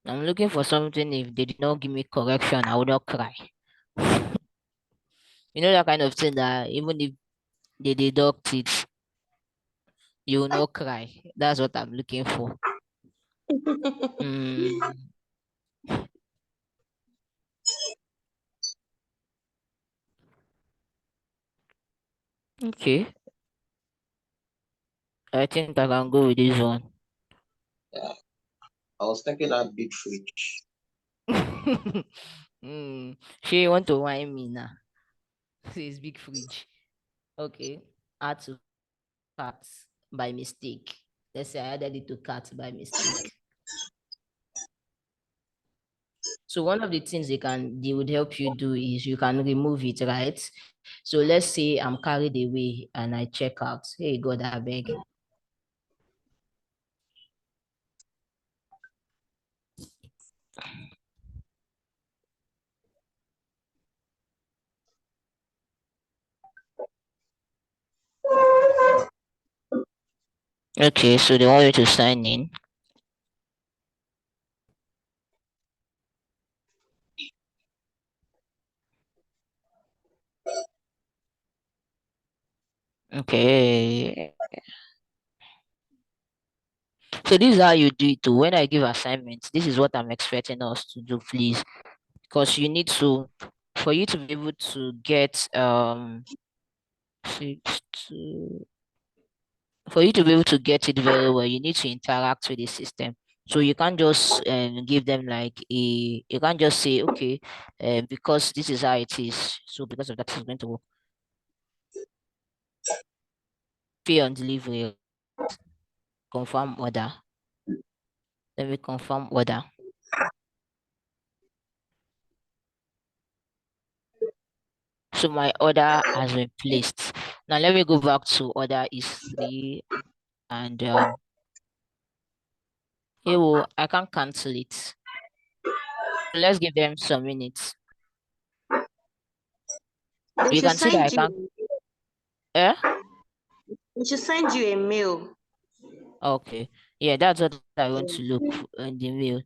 I'm looking for something. If they did not give me correction, I would not cry. You know that kind of thing that even if they deduct it, you will not cry. That's what I'm looking for. Mm, okay. I think I can go with this one. Yeah. I was thinking that big fridge. She want to whine me now. Says big fridge. Okay. Add to cart by mistake. Let's say I added it to cart by mistake. So one of the things they would help you do is you can remove it, right? So let's say I'm carried away and I check out. Hey God, I beg. Okay, so they want you to sign in. Okay. So this is how you do it too. When I give assignments, this is what I'm expecting us to do, please. Because you need to, for you to be able to get six, two, for you to be able to get it very well, you need to interact with the system. So you can't just give them like you can't just say, okay, because this is how it is. So because of that, it's going to work. Pay on delivery, confirm order. Let me confirm order. So my order has been placed. Now let me go back to order is 3 and I can't cancel it. Let's give them some minutes. They You should can see that I send can't. you. They should send you a mail. Okay. Yeah, that's what I want to look in the mail.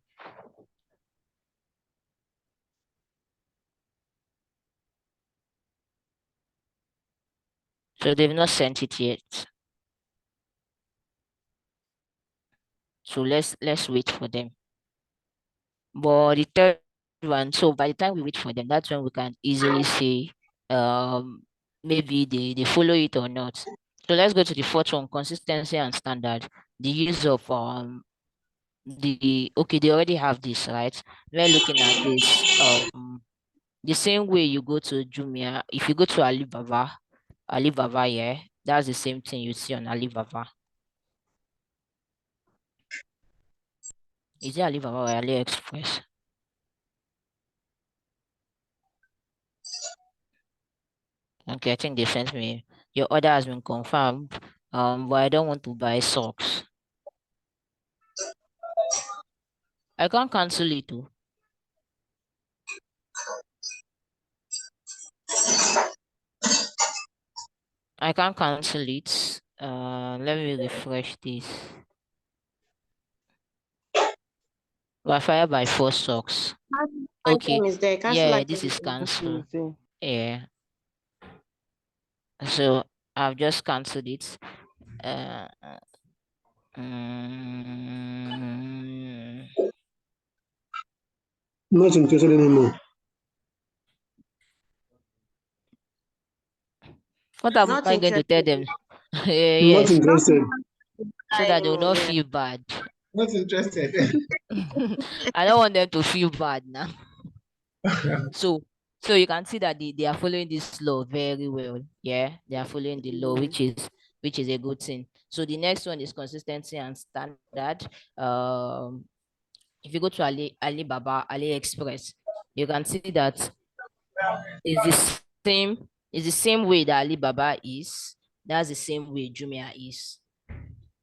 So they've not sent it yet. So let's wait for them. But the third one, so by the time we wait for them, that's when we can easily say maybe they follow it or not. So let's go to the fourth one, consistency and standard. The use of okay, they already have this, right? We're looking at this. The same way you go to Jumia, if you go to Alibaba, yeah, that's the same thing you see on Alibaba. Is it Alibaba or AliExpress? Okay, I think they sent me. Your order has been confirmed. But I don't want to buy socks. I can't cancel it too. I can't cancel it. Let me refresh this. Wi-Fi by 4 socks. Okay. Yeah, this is cancelled. Yeah. So I've just cancelled it. Not interested anymore. What am Not I going to tell them? Not Yes, interested. so that they will not feel bad. Not interested. I don't want them to feel bad now. So you can see that they are following this law very well. Yeah, they are following the law, which is a good thing. So the next one is consistency and standard. If you go to Alibaba, AliExpress, you can see that it's the same way that Alibaba is. That's the same way Jumia is.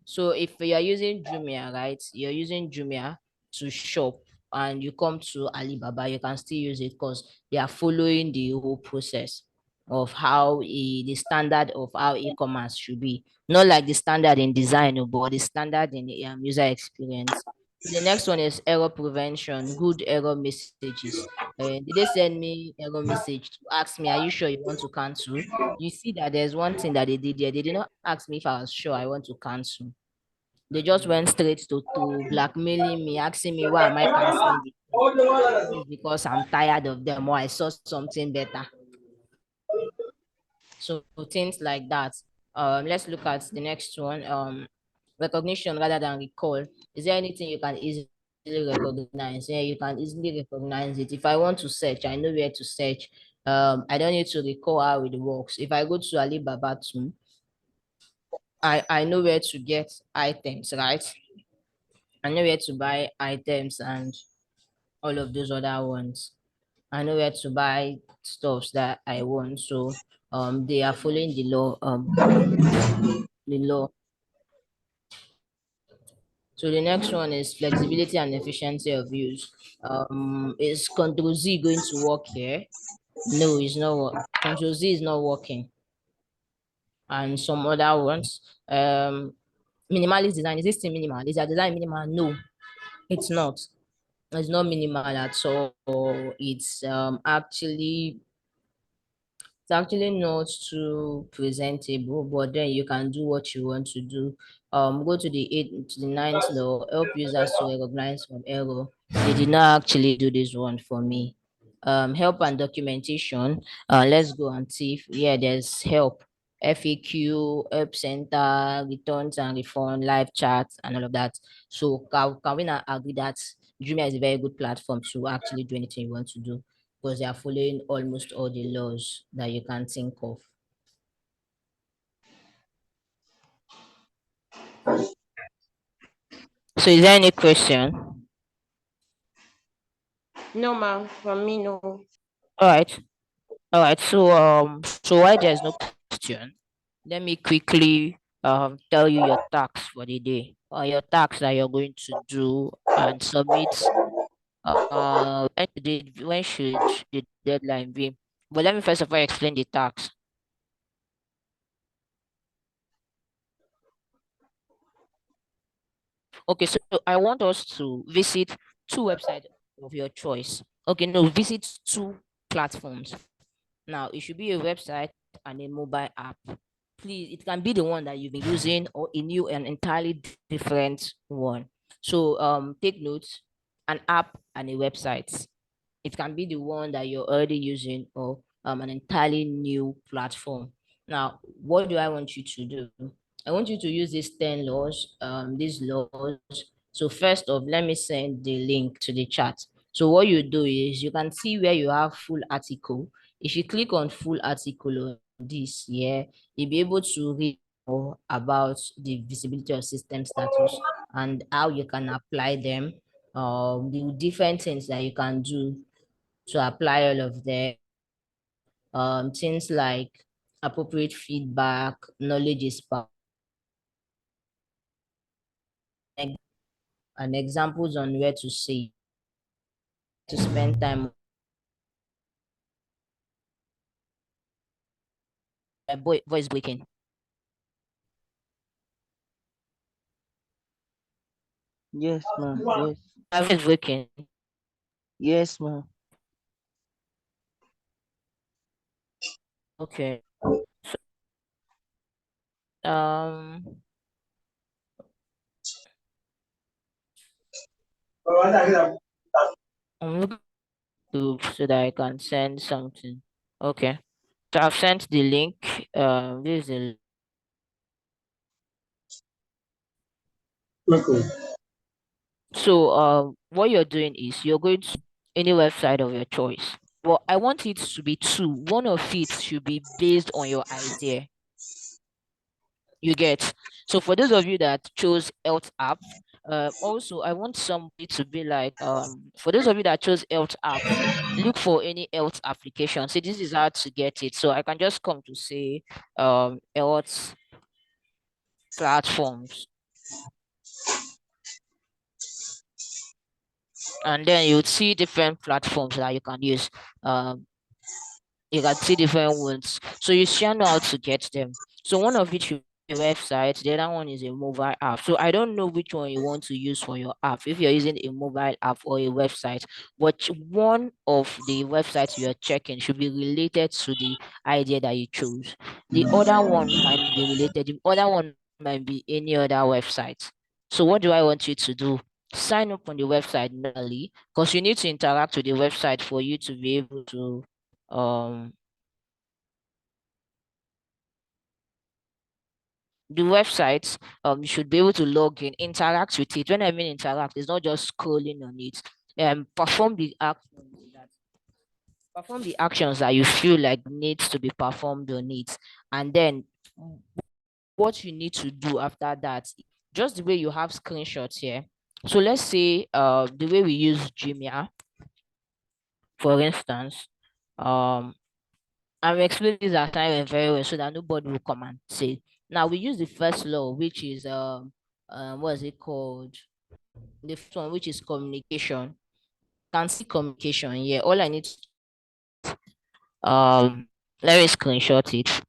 So if you are using Jumia, right, you're using Jumia to shop and you come to Alibaba, you can still use it because they are following the whole process of how the standard of how e-commerce should be. Not like the standard in design, but the standard in user experience. The next one is error prevention, good error messages. did they send me a message to ask me, are you sure you want to cancel? You see that there's one thing that they did here. They did not ask me if I was sure I want to cancel. They just went straight to blackmailing me, asking me why am I canceling it. It's because I'm tired of them or I saw something better. So things like that. Let's look at the next one. Recognition rather than recall. Is there anything you can easily recognize? Yeah, you can easily recognize it. If I want to search, I know where to search. I don't need to recall how it works. If I go to Alibaba too, I know where to get items, right? I know where to buy items and all of those other ones. I know where to buy stuffs that I want. So they are following the law. The law. So the next one is flexibility and efficiency of use. Is Control Z going to work here? No, it's not. Control Z is not working. And some other ones. Minimalist design. Is this thing minimal? Is that design minimal? No, it's not. It's not minimal at all. It's actually not too presentable, but then you can do what you want to do. Go to the 8th to the 9th law, help users to recognize from error. They did not actually do this one for me. Help and documentation. Let's go and see if there's help. FAQ, help center, returns and refund, live chats, and all of that. So can we not agree that Jumia is a very good platform to actually do anything you want to do? Because they are following almost all the laws that you can think of. So is there any question? No, ma'am. From me, no. All right. So why there's no question, let me quickly tell you your tasks for the day, or your tasks that you're going to do and submit. When should the deadline be? But let me first of all explain the tasks. Okay, so I want us to visit two websites of your choice. Okay, no, visit two platforms. Now, it should be a website and a mobile app. Please, it can be the one that you've been using or a new and entirely different one. So take notes, an app and a website. It can be the one that you're already using or an entirely new platform. Now, what do I want you to do? I want you to use these 10 laws, these laws. So first off, let me send the link to the chat. So what you do is you can see where you have full article. If you click on full article on this, you'll be able to read more about the visibility of system status and how you can apply them, the different things that you can do to apply all of them. Things like appropriate feedback, knowledge is power, and examples on where to say, to spend time. Voice breaking. Yes, ma'am. Yes. Voice breaking. Yes, ma'am. Okay. Um, I'm looking so that I can send something. Okay. So I've sent the link. This is the Okay. So what you're doing is you're going to any website of your choice. Well, I want it to be two. One of it should be based on your idea. You get. So for those of you that chose health app, also I want somebody to be like for those of you that chose health apps, look for any health application. See, this is how to get it. So I can just come to say health platforms, and then you would see different platforms that you can use. You can see different ones. So you should know how to get them. So one of it should a website, the other one is a mobile app. So I don't know which one you want to use for your app, if you're using a mobile app or a website, but one of the websites you're checking should be related to the idea that you chose. The other one might be related, the other one might be any other website. So what do I want you to do? Sign up on the website normally, because you need to interact with the website for you to be able to the website, you should be able to log in, interact with it. When I mean interact, it's not just scrolling on it. Perform the actions that you feel like needs to be performed on it. And then what you need to do after that, just the way you have screenshots here. So let's say the way we use Jumia, for instance, I'm explaining this assignment very well so that nobody will come and say. Now we use the first law, which is what is it called? The first one, which is communication. Can see communication here. All I need to let me screenshot it.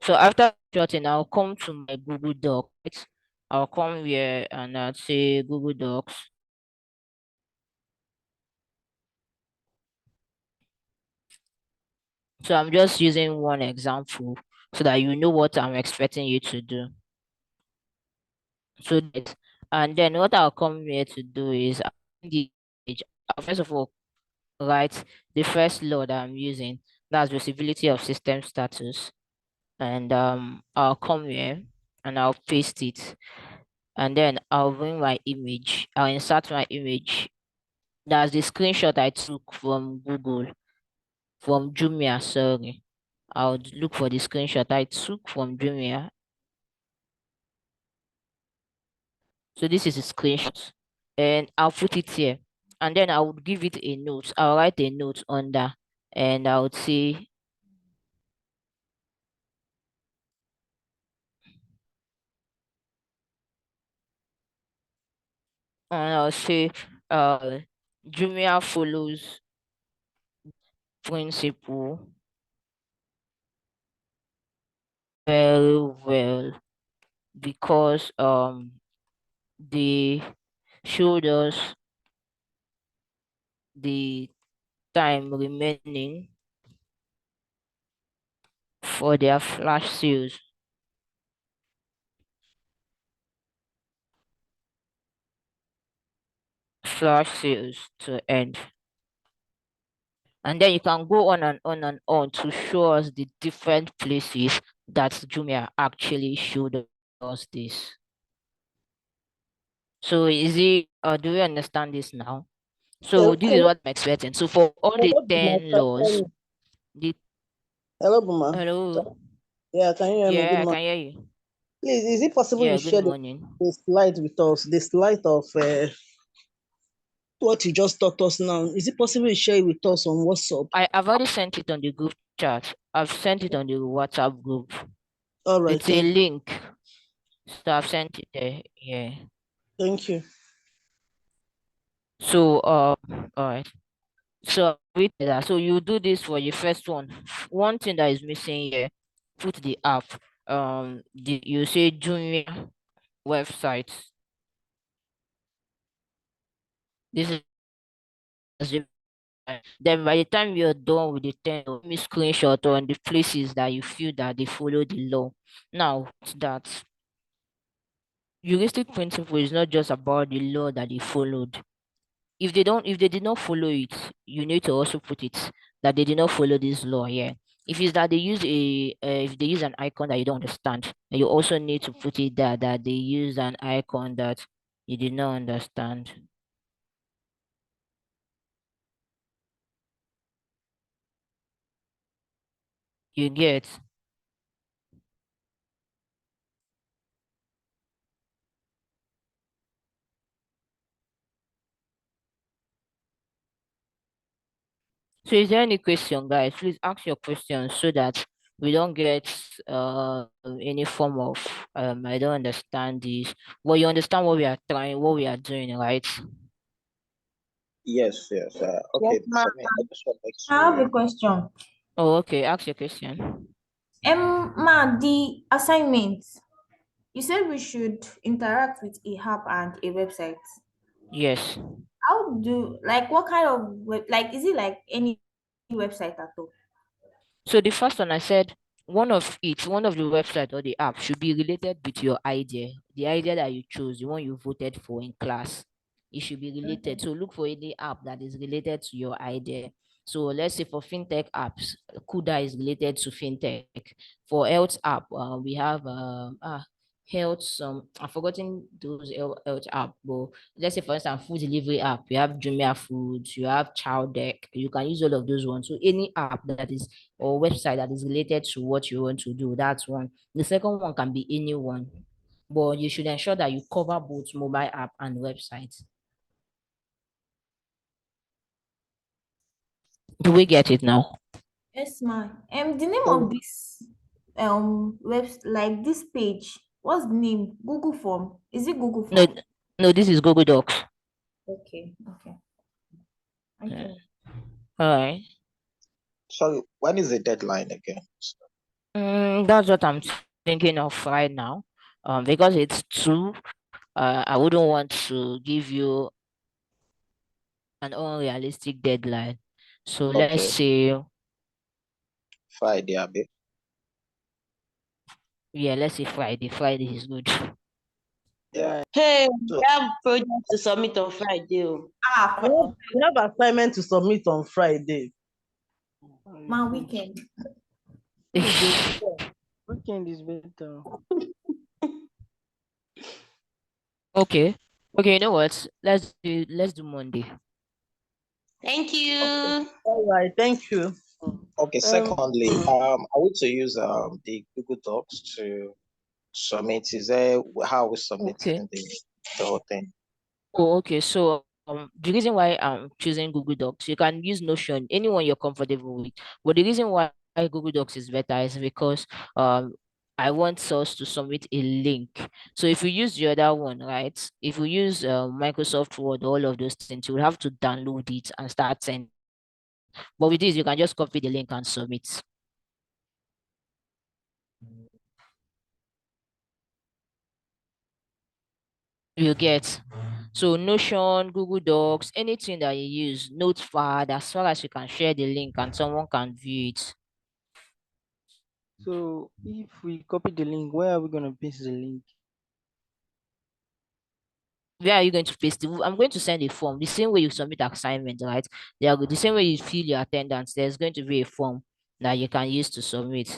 So after shorting, I'll come to my Google Doc. Right? I'll come here and I'll say Google Docs. So I'm just using one example so that you know what I'm expecting you to do. So that, and then what I'll come here to do is first of all, write the first law that I'm using. That's visibility of system status. And I'll come here and I'll paste it. And then I'll bring my image. I'll insert my image. That's the screenshot I took from Google, from Jumia, sorry. I'll look for the screenshot I took from Jumia. So this is a screenshot. And I'll put it here. And then I would give it a note. I'll write a note under and I would say Jumia follows principle very well because they showed us the time remaining for their flash sales. To end. And then you can go on and on and on to show us the different places that Jumia actually showed us this. So is it, do we understand this now? So this is what I'm expecting. So for all the 10 laws, Hello, Buma. Hello. Yeah, can you hear me? Yeah, Good I can morning. hear you. Please, is it possible Yeah, you good share morning. the slide with us? The slide of what you just taught us now. Is it possible you share it with us on WhatsApp? I've already sent it on the group chat. I've sent it on the WhatsApp group. All right. It's a link. So I've sent it there. Yeah. Thank you. So all right. So with that, so you do this for your first one. One thing that is missing here, put the app. You say Jumia website. This is then by the time you're done with the 10, let me screenshot on the places that you feel that they follow the law. Now that heuristic principle is not just about the law that they followed. If they did not follow it, you need to also put it that they did not follow this law here. If it's that they use if they use an icon that you don't understand, you also need to put it there that they use an icon that you did not understand. You get. So is there any question, guys? Please ask your questions so that we don't get any form of I don't understand this. Well, you understand what we are trying, what we are doing, right? Yes, yes. Okay, Yes, ma'am. for me, I just want I have to a question. Oh, okay. Ask your question. The assignment. You said we should interact with a app and a website. Yes. How do like what kind of like is it like any website at all? So the first one I said one of the website or the app should be related with your idea, the idea that you chose, the one you voted for in class. It should be related. So look for any app that is related to your idea. So let's say for fintech apps, Kuda is related to fintech. For health app, we have health I've forgotten those health app, but let's say for instance food delivery app, you have Jumia Foods, you have Child Deck, you can use all of those ones. So any app that is or website that is related to what you want to do. That's one. The second one can be anyone, but you should ensure that you cover both mobile app and website. Do we get it now? Yes, ma'am. The name So of this web like this page, what's the name? Google Form. Is it Google No, Form? no, this is Google Docs. Okay, okay. Yeah. Okay. All right. sorry, when is the deadline again? That's what I'm thinking of right now. Because it's two, I wouldn't want to give you an unrealistic deadline. So let's Okay, say, Friday, Abi. yeah, let's say Friday. Friday is good. Yeah. Hey, So we have project to submit on Friday. We have assignment to submit on Friday. My weekend. Weekend is better. Okay. Okay, you know what? Let's do Monday. Thank you. All right, thank you. okay, secondly, are we to use the Google Docs to submit? Is there how we Okay. submitting the whole thing? Oh, okay. So the reason why I'm choosing Google Docs, you can use Notion, anyone you're comfortable with. But the reason why Google Docs is better is because I want us to submit a link. So if you use the other one, right? If you use Microsoft Word, all of those things, you will have to download it and start sending. But with this, you can just copy the link and submit. You get. So Notion, Google Docs, anything that you use, Notepad, as far as you can share the link and someone can view it. So if we copy the link, where are we gonna paste the link? Where are you going to paste it? I'm going to send a form. The same way you submit assignment, right? The same way you fill your attendance, there's going to be a form that you can use to submit.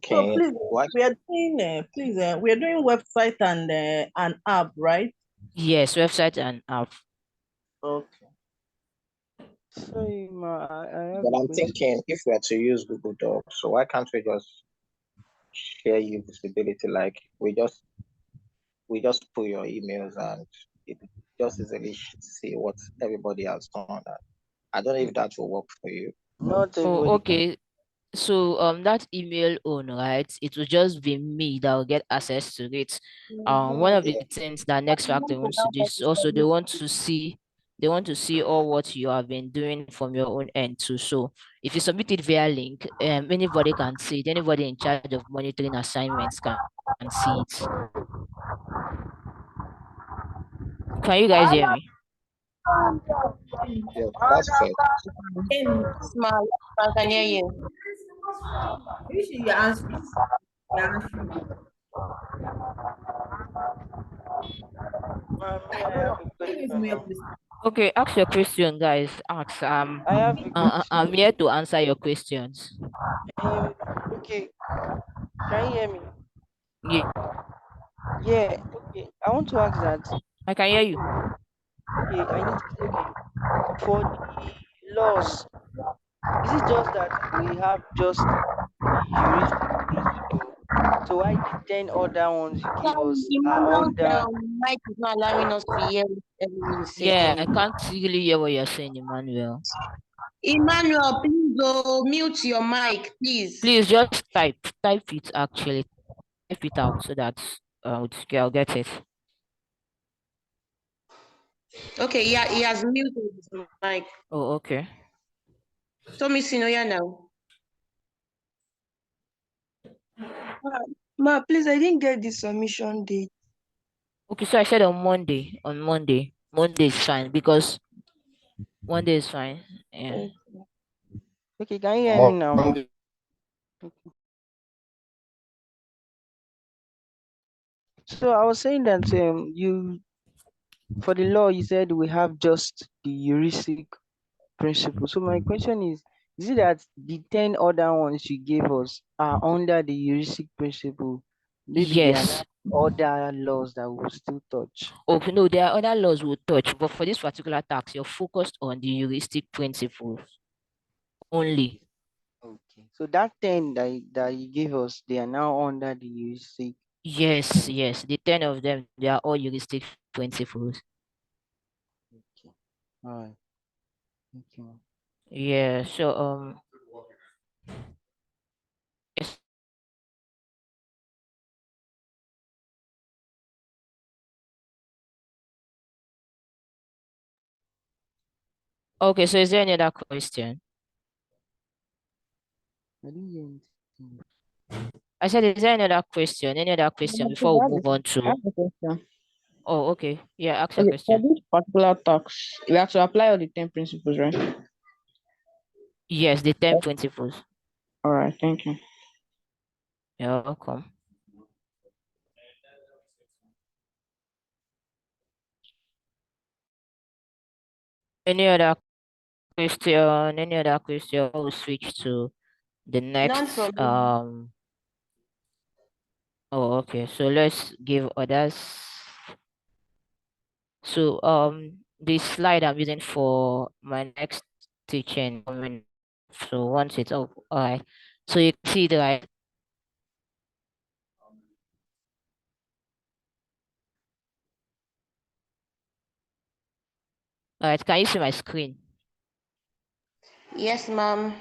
So Okay. please, What? we are doing we are doing website and an app, right? Yes, website and app. Okay. Sorry, ma, I have But a I'm question. thinking if we are to use Google Docs, so why can't we just share you visibility? Like we just put your emails and it just easily see what everybody has done. And I don't know if that will work for you. Not Oh, everybody can. okay. So that email on, right? It will just be me that will get access to it. One of the Yeah. things that Next Factor wants to do is also they want to see all what you have been doing from your own end too. So if you submit it via link, anybody can see it. Anybody in charge of monitoring assignments can see it. Can you guys hear me? Yeah, that's fair. Smart. I can hear you. You should answer. Me, I have a Give me question from your now. place. Okay, ask your question, guys. Ask. I have a I'm question. here to answer your questions. Okay, can you hear me? Yeah, Yeah, okay. I want to ask that. I can hear you. Okay, I need to, okay. For the laws, is it just that we have just the jurisdiction principle? So why the 10 other ones you give Sorry, us are Emmanuel's under? mic is not allowing us to hear everything he's Yeah, I saying. can't really hear what you're saying, Emmanuel. Emmanuel, please mute your mic, please. Please just type it actually, type it out so that I'll get it. Okay, yeah, he has muted his mic. Oh, okay. Miss Sinoya now. Ma, please, I didn't get the submission date. Okay, so I said on Monday. On Monday. Monday is fine because Monday is fine. Yeah. Okay, can you hear me now? So I was saying that for the law, you said we have just the heuristic principle. So my question is it that the 10 other ones you gave us are under the heuristic principle? Maybe there are Yes. other laws that will still touch. Okay, no, there are other laws we'll touch, but for this particular tax, you're focused on the heuristic principles only. Okay. So that 10 that you gave us, they are now under the heuristic. Yes, yes. The 10 of them, they are all heuristic principles. Okay. All right. Thank you. Yeah, so yes. Okay, so is there any other question? I didn't hear anything. I said, is there any other question? Any other question before we move on I have to? a question. Oh, okay. Yeah, ask your Okay, for question. this particular tax, we have to apply all the 10 principles, right? Yes, the 10 principles. All right, thank you. You're welcome. Any other question? Any other question? We'll switch to the None next. from me. Oh, okay. So let's give others. So the slide I'm using for my next teaching. So once it's up, all right. So you can see that. All right. Can you see my screen? Yes, ma'am.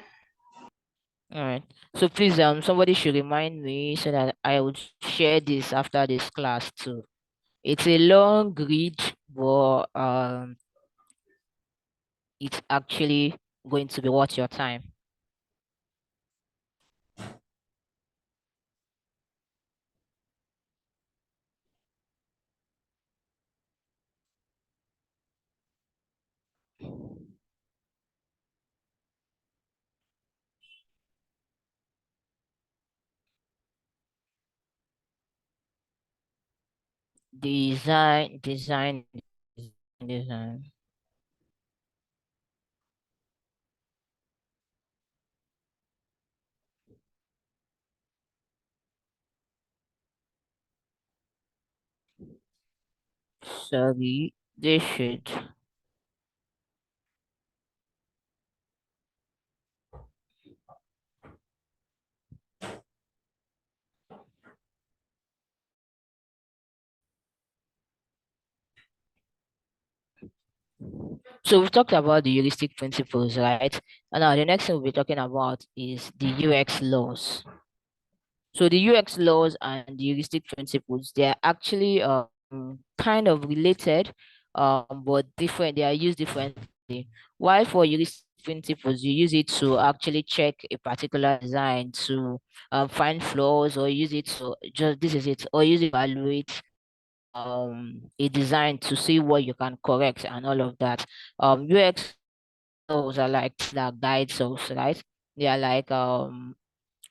All right. So please, somebody should remind me so that I would share this after this class too. It's a long read, but it's actually going to be worth your time. Design. Sorry, they should. So we've talked about the heuristic principles, right? And now the next thing we'll be talking about is the UX laws. So the UX laws and the heuristic principles, they are actually kind of related, but different. They are used differently. While for heuristic principles, you use it to actually check a particular design to find flaws, or use it to just this is it, or use it to evaluate a design to see what you can correct and all of that. UX laws are like that guides us, right? They are like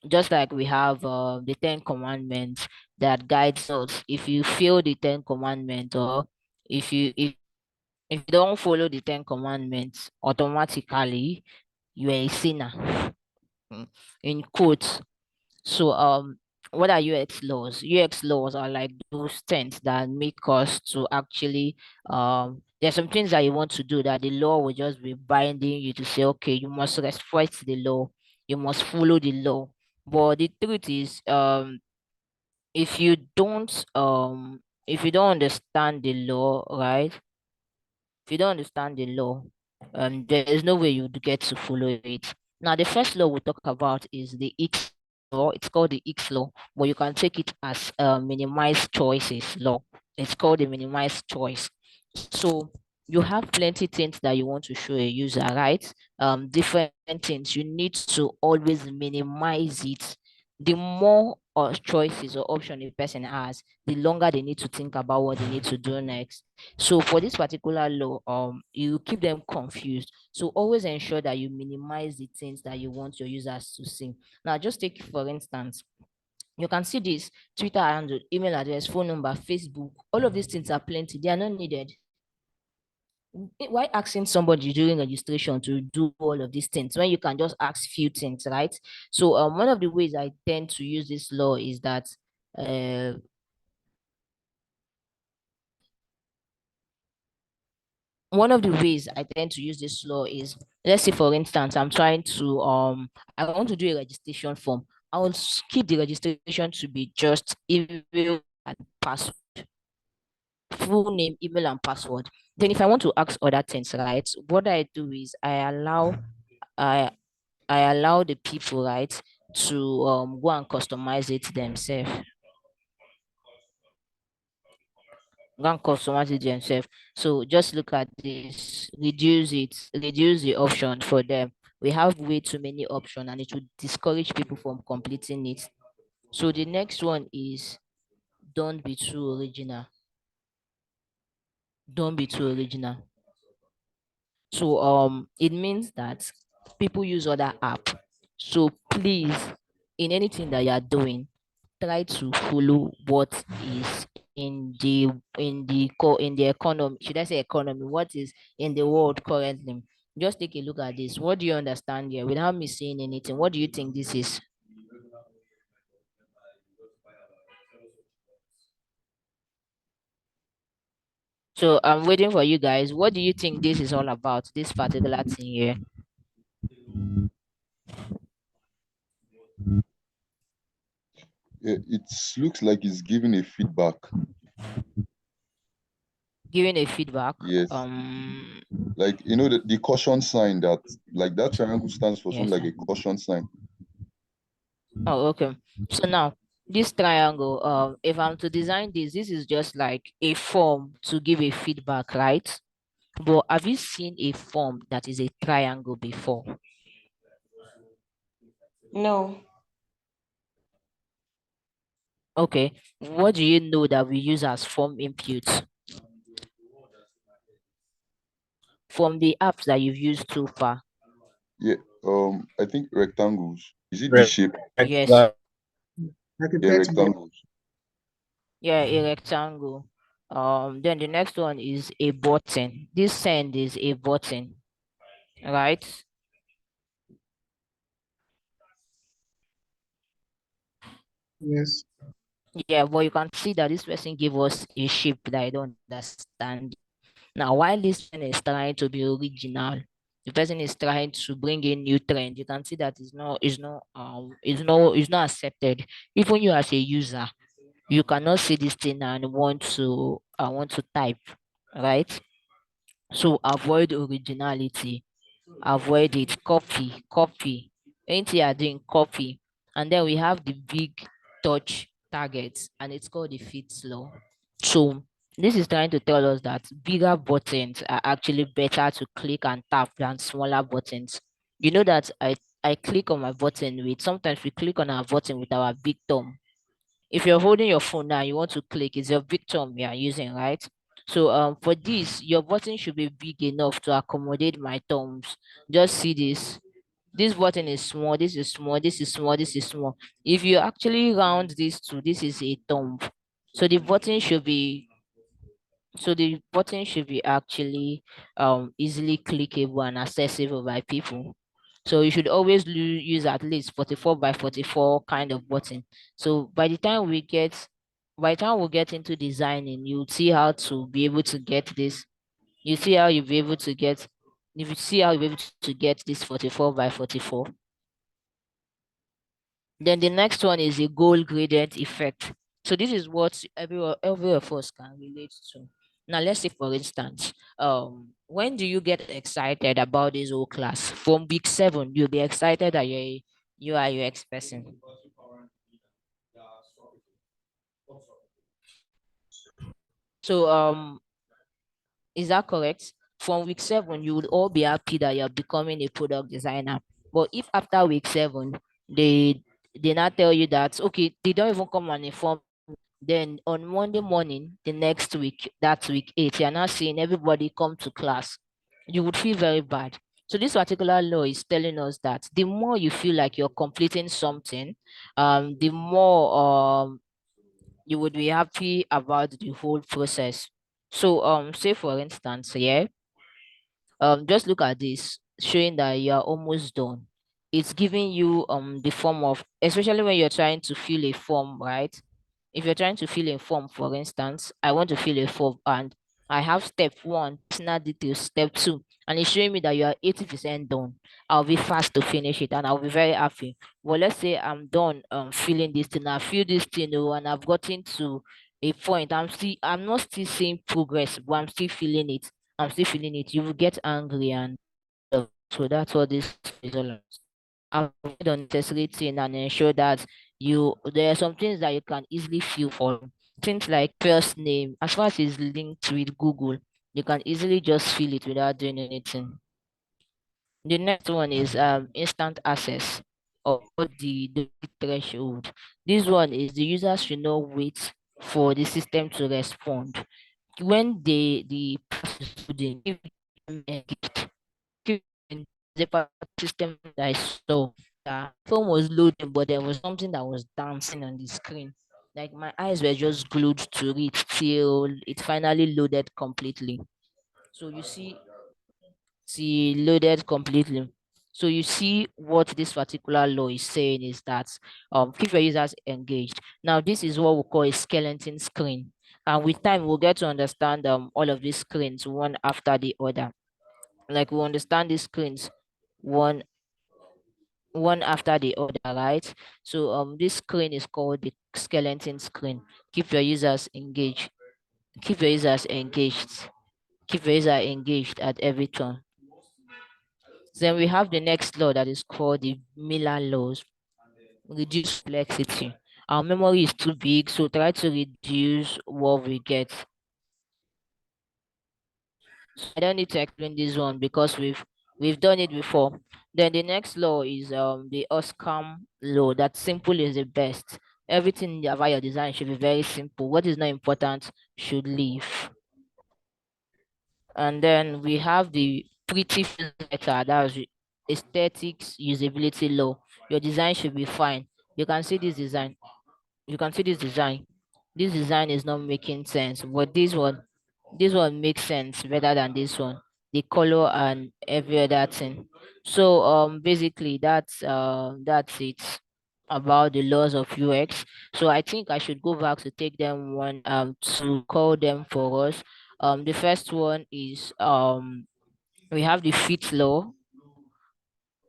just like we have the 10 commandments that guides us. If you fail the 10 commandments, or if you don't follow the 10 commandments, automatically you are a sinner. In quotes. So what are UX laws? UX laws are like those things that make us to actually there's some things that you want to do that the law will just be binding you to say, okay, you must respect the law, you must follow the law. But the truth is, if you don't understand the law, right? If you don't understand the law, there is no way you would get to follow it. Now, the first law we talk about is the X law. It's called the X law, but you can take it as minimized choices law. It's called the minimized choice. So you have plenty things that you want to show a user, right? Different things. You need to always minimize it. The more choices or option a person has, the longer they need to think about what they need to do next. So for this particular law, you keep them confused. So always ensure that you minimize the things that you want your users to see. Now, just take for instance, you can see this: Twitter handle, email address, phone number, Facebook. All of these things are plenty. They are not needed. Why asking somebody during registration to do all of these things when you can just ask few things, right? So one of the ways I tend to use this law is that uh, one of the ways I tend to use this law is, let's say for instance, I'm trying to I want to do a registration form. I will keep the registration to be just email and password, full name, email, and password. Then if I want to ask other things, right, what I do is I I allow the people, right, to go and customize it themselves. Go and customize it themselves. So just look at this, reduce the option for them. We have way too many options and it will discourage people from completing it. So the next one is, don't be too original. Don't be too original. So it means that people use other app. So please, in anything that you are doing, try to follow what is in the economy. Should I say economy? What is in the world currently? Just take a look at this. What do you understand here without me saying anything? What do you think this is? So I'm waiting for you guys. What do you think this is all about? This particular thing here? Yeah, it looks like it's giving a feedback. Giving a feedback. Yes. Like, you know, the caution sign, that like that triangle stands for something Yes, like a caution sign. Oh, okay. So now this triangle, if I'm to design this is just like a form to give a feedback, right? But have you seen a form that is a triangle before? No. Okay. What do you know that we use as form input from the apps that you've used so far? Yeah. I think rectangles. Is it the shape? Yes. Yeah, rectangles. Yeah, a rectangle. Then the next one is a button. This send is a button, right? Yes. Yeah, but you can see that this person gave us a shape that I don't understand. Now, while this person is trying to be original, the person is trying to bring in new trend. You can see that it's not accepted. Even you as a user, you cannot see this thing and want to type, right? So avoid originality, avoid it, copy. Anything you are doing, copy. And then we have the big touch targets, and it's called the fits law. So this is trying to tell us that bigger buttons are actually better to click and tap than smaller buttons. You know that I click on my button with, sometimes we click on our button with our big thumb. If you're holding your phone now, you want to click, it's your big thumb you are using, right? So for this, your button should be big enough to accommodate my thumbs. Just see this. This button is small, this is small, this is small, this is small. If you actually round this to, this is a thumb. So the button should be actually easily clickable and accessible by people. So you should always use at least 44 by 44 kind of button. So by the time we get into designing, you'll see how to be able to get this. You see how you'll be able to get, if you see how you'll be able to get this 44 by 44. Then the next one is a goal gradient effect. So this is what every of us can relate to. Now let's say for instance, when do you get excited about this whole class? From week 7, you'll be excited that you are your UX person. So Is that correct? From week 7, you would all be happy that you're becoming a product designer. But if after week 7, they not tell you that, okay, they don't even come and inform, then on Monday morning, the next week, that's week 8, you're not seeing everybody come to class, you would feel very bad. So this particular law is telling us that the more you feel like you're completing something, the more you would be happy about the whole process. So say for instance, yeah, just look at this, showing that you are almost done. It's giving you the form of, especially when you're trying to fill a form, right? If you're trying to fill a form, for instance, I want to fill a form and I have step 1, personal details, step 2, and it's showing me that you are 80% done. I'll be fast to finish it and I'll be very happy. Well, let's say I'm done filling this thing, I fill this thing, and I've gotten to a point. I'm not still seeing progress, but I'm still feeling it. You will get angry, and so that's what this is all about. Avoid unnecessary thing and ensure that there are some things that you can easily feel for. Things like first name, as far as it's linked with Google, you can easily just fill it without doing anything. The next one is instant access, or the threshold. This one is the user should not wait for the system to respond. When the process is loading, give them a gift. The system that I saw, that phone was loading, but there was something that was dancing on the screen. Like my eyes were just glued to it till it finally loaded completely. So you see loaded completely. So you see what this particular law is saying is that keep your users engaged. Now this is what we call a skeleton screen. And with time we'll get to understand all of these screens one after the other. Like we understand these screens one one after the other, right? So this screen is called the skeleton screen. Keep your users engaged. Keep your users engaged. Keep your user engaged at every turn. Then we have the next law that is called the Miller laws. Reduce complexity. Our memory is too big, so try to reduce what we get. I don't need to explain this one because we've done it before. Then the next law is the Oscom law. That simple is the best. Everything about your design should be very simple. What is not important should leave. And then we have the pretty letter. That's aesthetics usability law. Your design should be fine. You can see this design. You can see this design. This design is not making sense, but this one makes sense better than this one, the color and every other thing. So basically that's it about the laws of UX. So I think I should go back to take them one to call them for us. The first one is we have the fit law.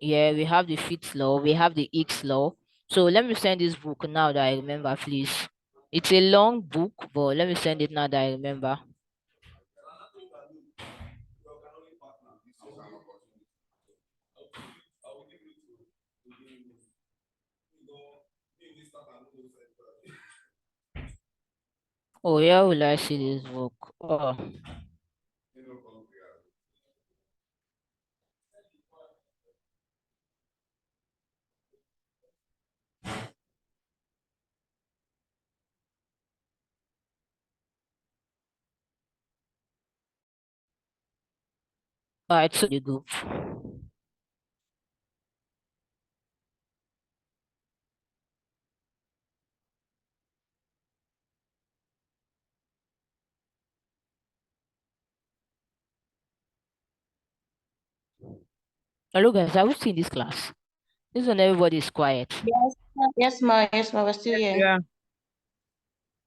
Yeah, we have the fit law, we have the X law. So let me send this book now that I remember, please. It's a long book, but let me send it now that I remember. Oh, yeah, will I see this book? Oh, all right, so the group. Hello, guys. Are we still in this class? This one, everybody is quiet. Yes, ma, we're still here. Yeah.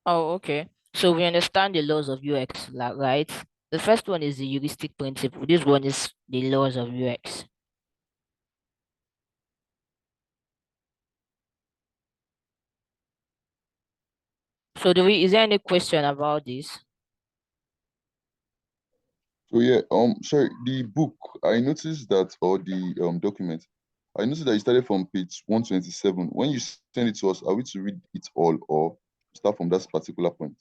Oh, okay. So we understand the laws of UX, right? The first one is the heuristic principle. This one is the laws of UX. So is there any question about this? So yeah, sorry, the book, I noticed that, or the document, I noticed that you started from page 127. When you send it to us, are we to read it all or start from that particular point?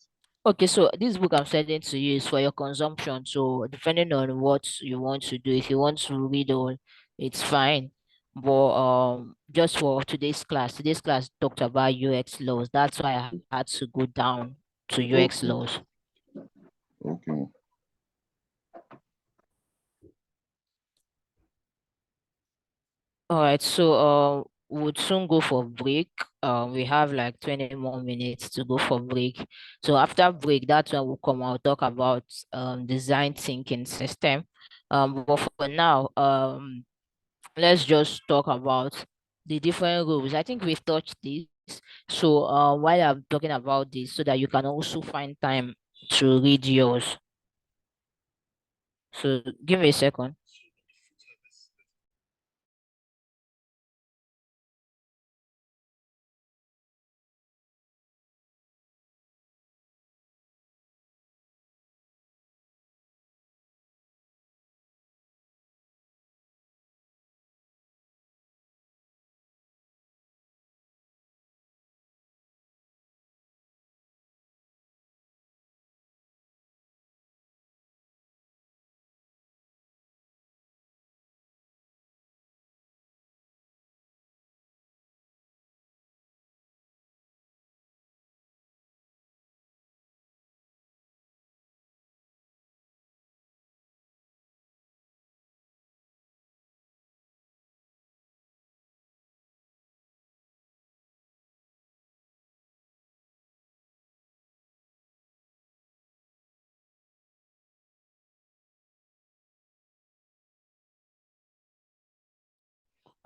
Okay, so this book I'm sending to you is for your consumption. So depending on what you want to do, if you want to read all, it's fine. But just for today's class talked about UX laws. That's why I had to go down to UX Okay. laws. Okay. All right, so we'll soon go for break. We have like 20 more minutes to go for break. So after break, that's when we'll come out talk about design thinking system. But for now, let's just talk about the different rules. I think we've touched this. So while I'm talking about this, so that you can also find time to read yours. So give me a second.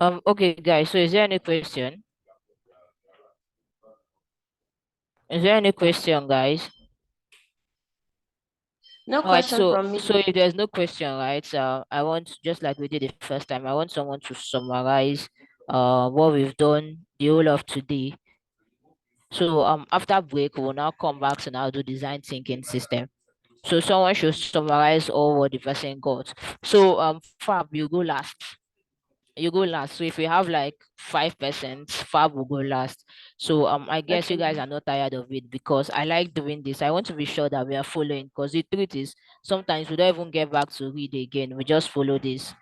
Okay, guys. So is there any question? Is there any question, guys? No All right, question so from me. if there's no question, right? I want, just like we did the first time, I want someone to summarize what we've done the whole of today. So after break, we'll now come back to now do design thinking system. So someone should summarize all what the person got. So Fab, you go last. You go last. So if we have like 5%, Fab will go last. So I guess you Okay. guys are not tired of it, because I like doing this. I want to be sure that we are following, because the truth is sometimes we don't even get back to read again. We just follow this.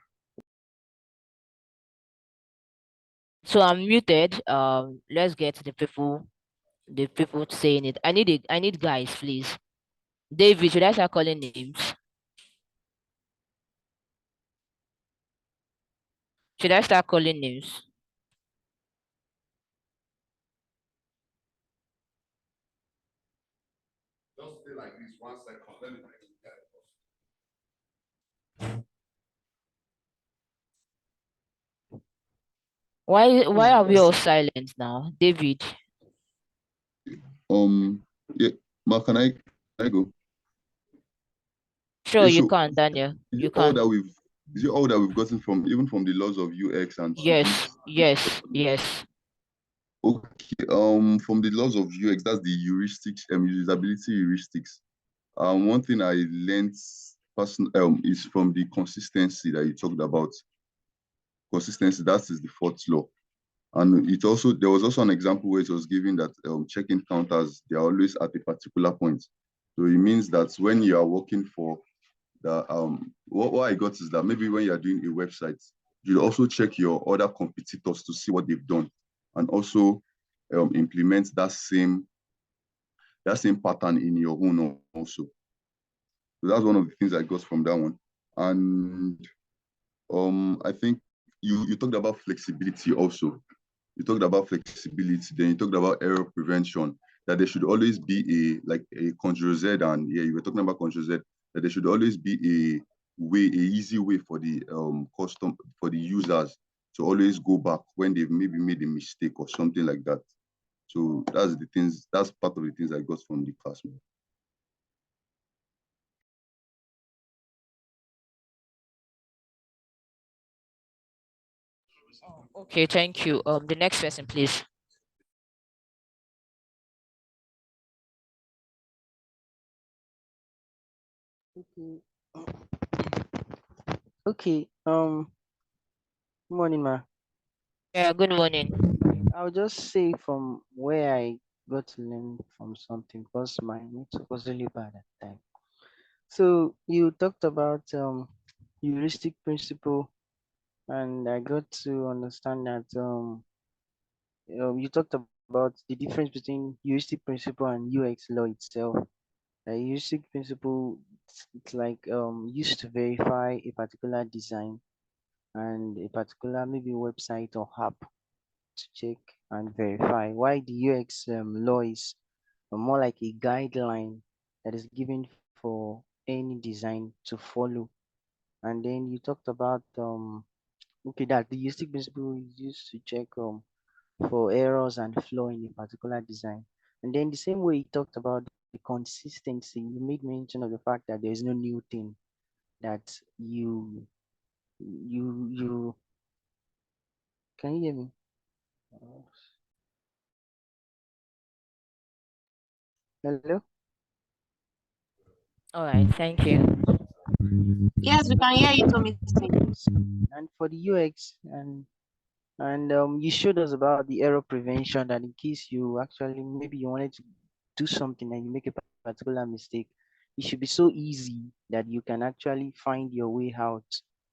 So I'm muted. Let's get the people saying it. I need guys, please. David, should I start calling names? Should I start calling names? Why are we all silent now? David. Yeah, Mark, can I go? Sure, Yeah, you so can, Daniel. is You it all can. that we've is it all that we've gotten from even from the laws of UX and Yes, this? yes. Okay, from the laws of UX, that's the heuristics, usability heuristics. One thing I learned is from the consistency that you talked about. Consistency, that is the fourth law. And there was also an example where it was given that check-in counters, they are always at a particular point. So it means that when you are working for what I got is that maybe when you are doing a website, you also check your other competitors to see what they've done, and also implement that same pattern in your own also. So that's one of the things I got from that one. And I think you talked about flexibility also. You talked about flexibility, then you talked about error prevention, that there should always be a Control Z, and yeah, you were talking about Control Z, that there should always be a easy way for the for the users to always go back when they've maybe made a mistake or something like that. So that's part of the things I got from the class. Okay, thank you. The next person, please. Okay. Okay. Morning, ma. Yeah, good morning. I'll just say from where I got to learn from something because my network was really bad at the time. So you talked about heuristic principle, and I got to understand that you talked about the difference between heuristic principle and UX law itself. A heuristic principle, it's like used to verify a particular design and a particular maybe website or app to check and verify. Why the UX law is more like a guideline that is given for any design to follow. And then you talked about okay, that the heuristic principle is used to check for errors and flaw in a particular design. And then the same way you talked about the consistency, you made mention of the fact that there is no new thing that you can you hear me? Hello? All right, thank you. Yes, we can hear you, Tommy. And for the UX and you showed us about the error prevention that in case you actually maybe you wanted to do something and you make a particular mistake, it should be so easy that you can actually find your way out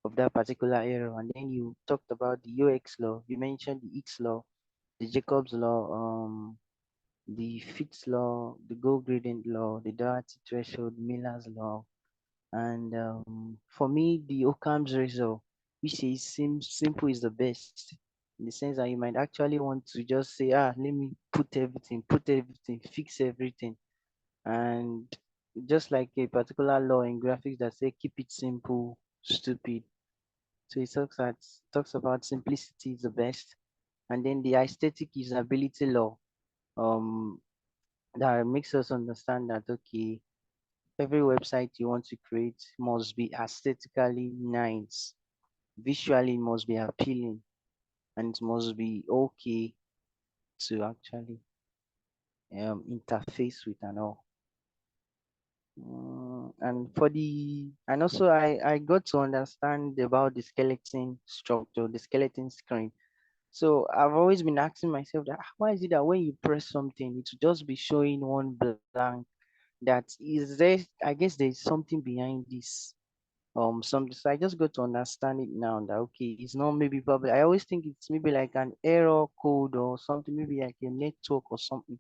of that particular error. And then you talked about the UX law, you mentioned the X law, the Jacob's law, the Fitts law, the goal gradient law, the Doherty threshold, Miller's law, and for me, the Occam's razor, which is simple is the best, in the sense that you might actually want to just say, let me put everything, fix everything. And just like a particular law in graphics that say, keep it simple, stupid. So it talks about simplicity is the best. And then the aesthetic usability law, um, that makes us understand that, okay, every website you want to create must be aesthetically nice, visually must be appealing, and it must be okay to actually interface with and all. And also I got to understand about the skeleton structure, the skeleton screen. So I've always been asking myself that why is it that when you press something, it will just be showing one blank? That is there, I guess there's something behind this. Some so I just got to understand it now that okay, it's not maybe probably I always think it's maybe like an error code or something, maybe like a network or something.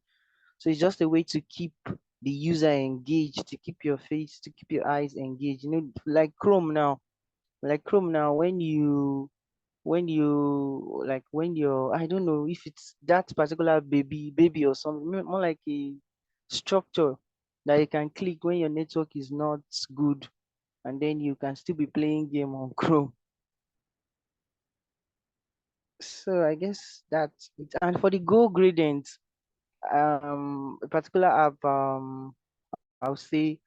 So it's just a way to keep the user engaged, to keep your face, to keep your eyes engaged. You know, like Chrome now, when you're I don't know if it's that particular baby or something, more like a structure that you can click when your network is not good, and then you can still be playing game on Chrome. So I guess that's it. And for the Go gradient, a particular app, I'll say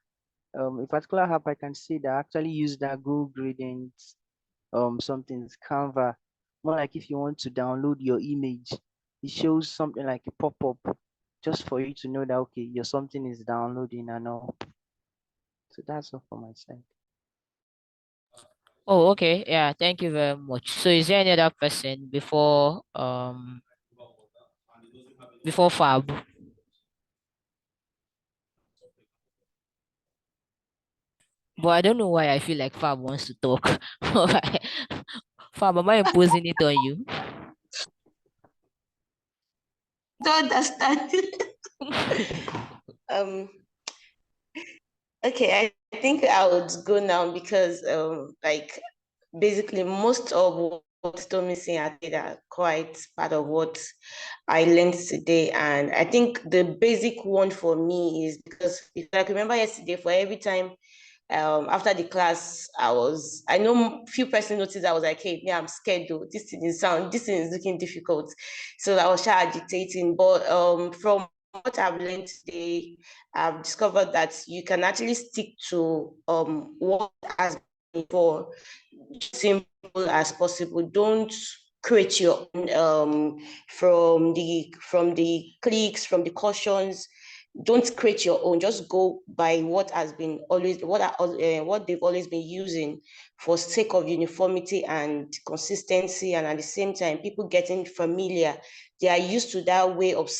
a particular app I can say that actually use that Go gradient, something's Canva. More like if you want to download your image, it shows something like a pop-up just for you to know that okay, your something is downloading and all. So that's all for my side. Oh, okay. Yeah, thank you very much. So is there any other person before Fab? But I don't know why I feel like Fab wants to talk. Fab, am I imposing it on you? Don't understand. Okay, I think I would go now because like basically most of what Tommy saying I think are quite part of what I learned today. And I think the basic one for me is because if I remember yesterday, for every time after the class, I know few person noticed I was like, hey, yeah, I'm scared though. This thing is looking difficult. So I was agitating. But from what I've learned today, I've discovered that you can actually stick to what has been for simple as possible. Don't create your own from the clicks, from the cautions. Don't create your own. Just go by what has been always what they've always been using for sake of uniformity and consistency, and at the same time, people getting familiar. They are used to that way of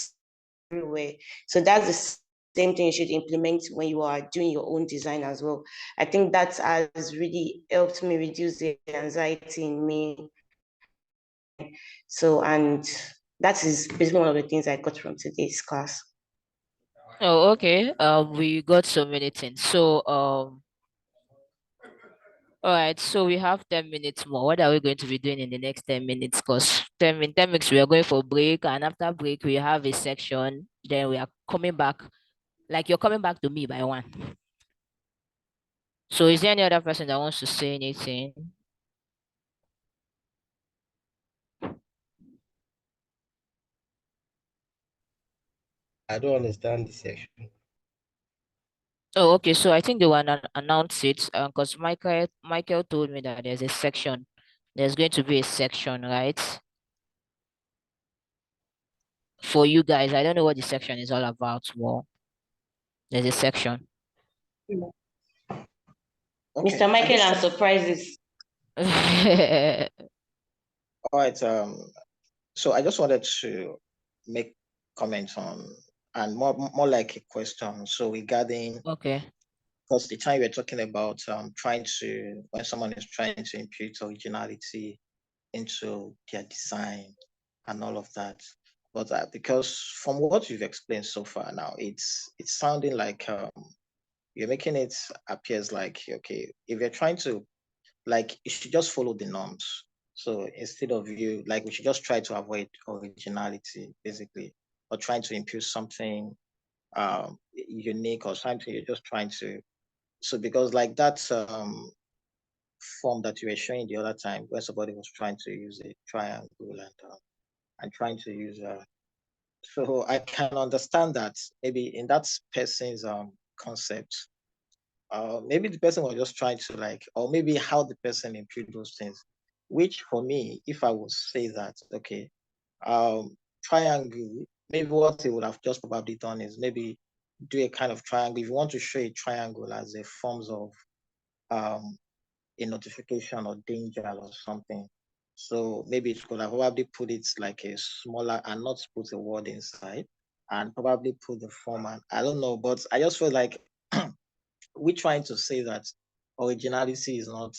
everywhere. So that's the same thing you should implement when you are doing your own design as well. I think that has really helped me reduce the anxiety in me. So, and that is basically one of the things I got from today's class. Oh, okay. We got so many things. So, all right. So we have 10 minutes more. What are we going to be doing in the next 10 minutes? Because 10 minutes we are going for break, and after break we have a section. Then we are coming back. Like you're coming back to me by one. So is there any other person that wants to say anything? I don't understand this section. Oh, okay. So I think they want to announce it because Michael told me that there's a section. There's going to be a section, right? For you guys, I don't know what the section is all about. Well, there's a section. Mr. Michael and surprises. All right. So I just wanted to make comments on, and more like a question. So regarding, Okay. because the time we're talking about trying to, when someone is trying to impute originality into their design and all of that. But because from what you've explained so far now, it's sounding like you're making it appears like, okay, if you're trying to, like, you should just follow the norms. So instead of you, like, we should just try to avoid originality, basically, or trying to impute something unique or something. You're just trying to. So because like that form that you were showing the other time, where somebody was trying to use a triangle and trying to use so I can understand that maybe in that person's concept, maybe the person was just trying to like, or maybe how the person impute those things, which for me, if I would say that, okay, triangle, maybe what he would have just probably done is maybe do a kind of triangle. If you want to show a triangle as a forms of a notification or danger or something, so maybe it could have probably put it like a smaller and not put a word inside and probably put the format. I don't know, but I just feel like we're trying to say that originality is not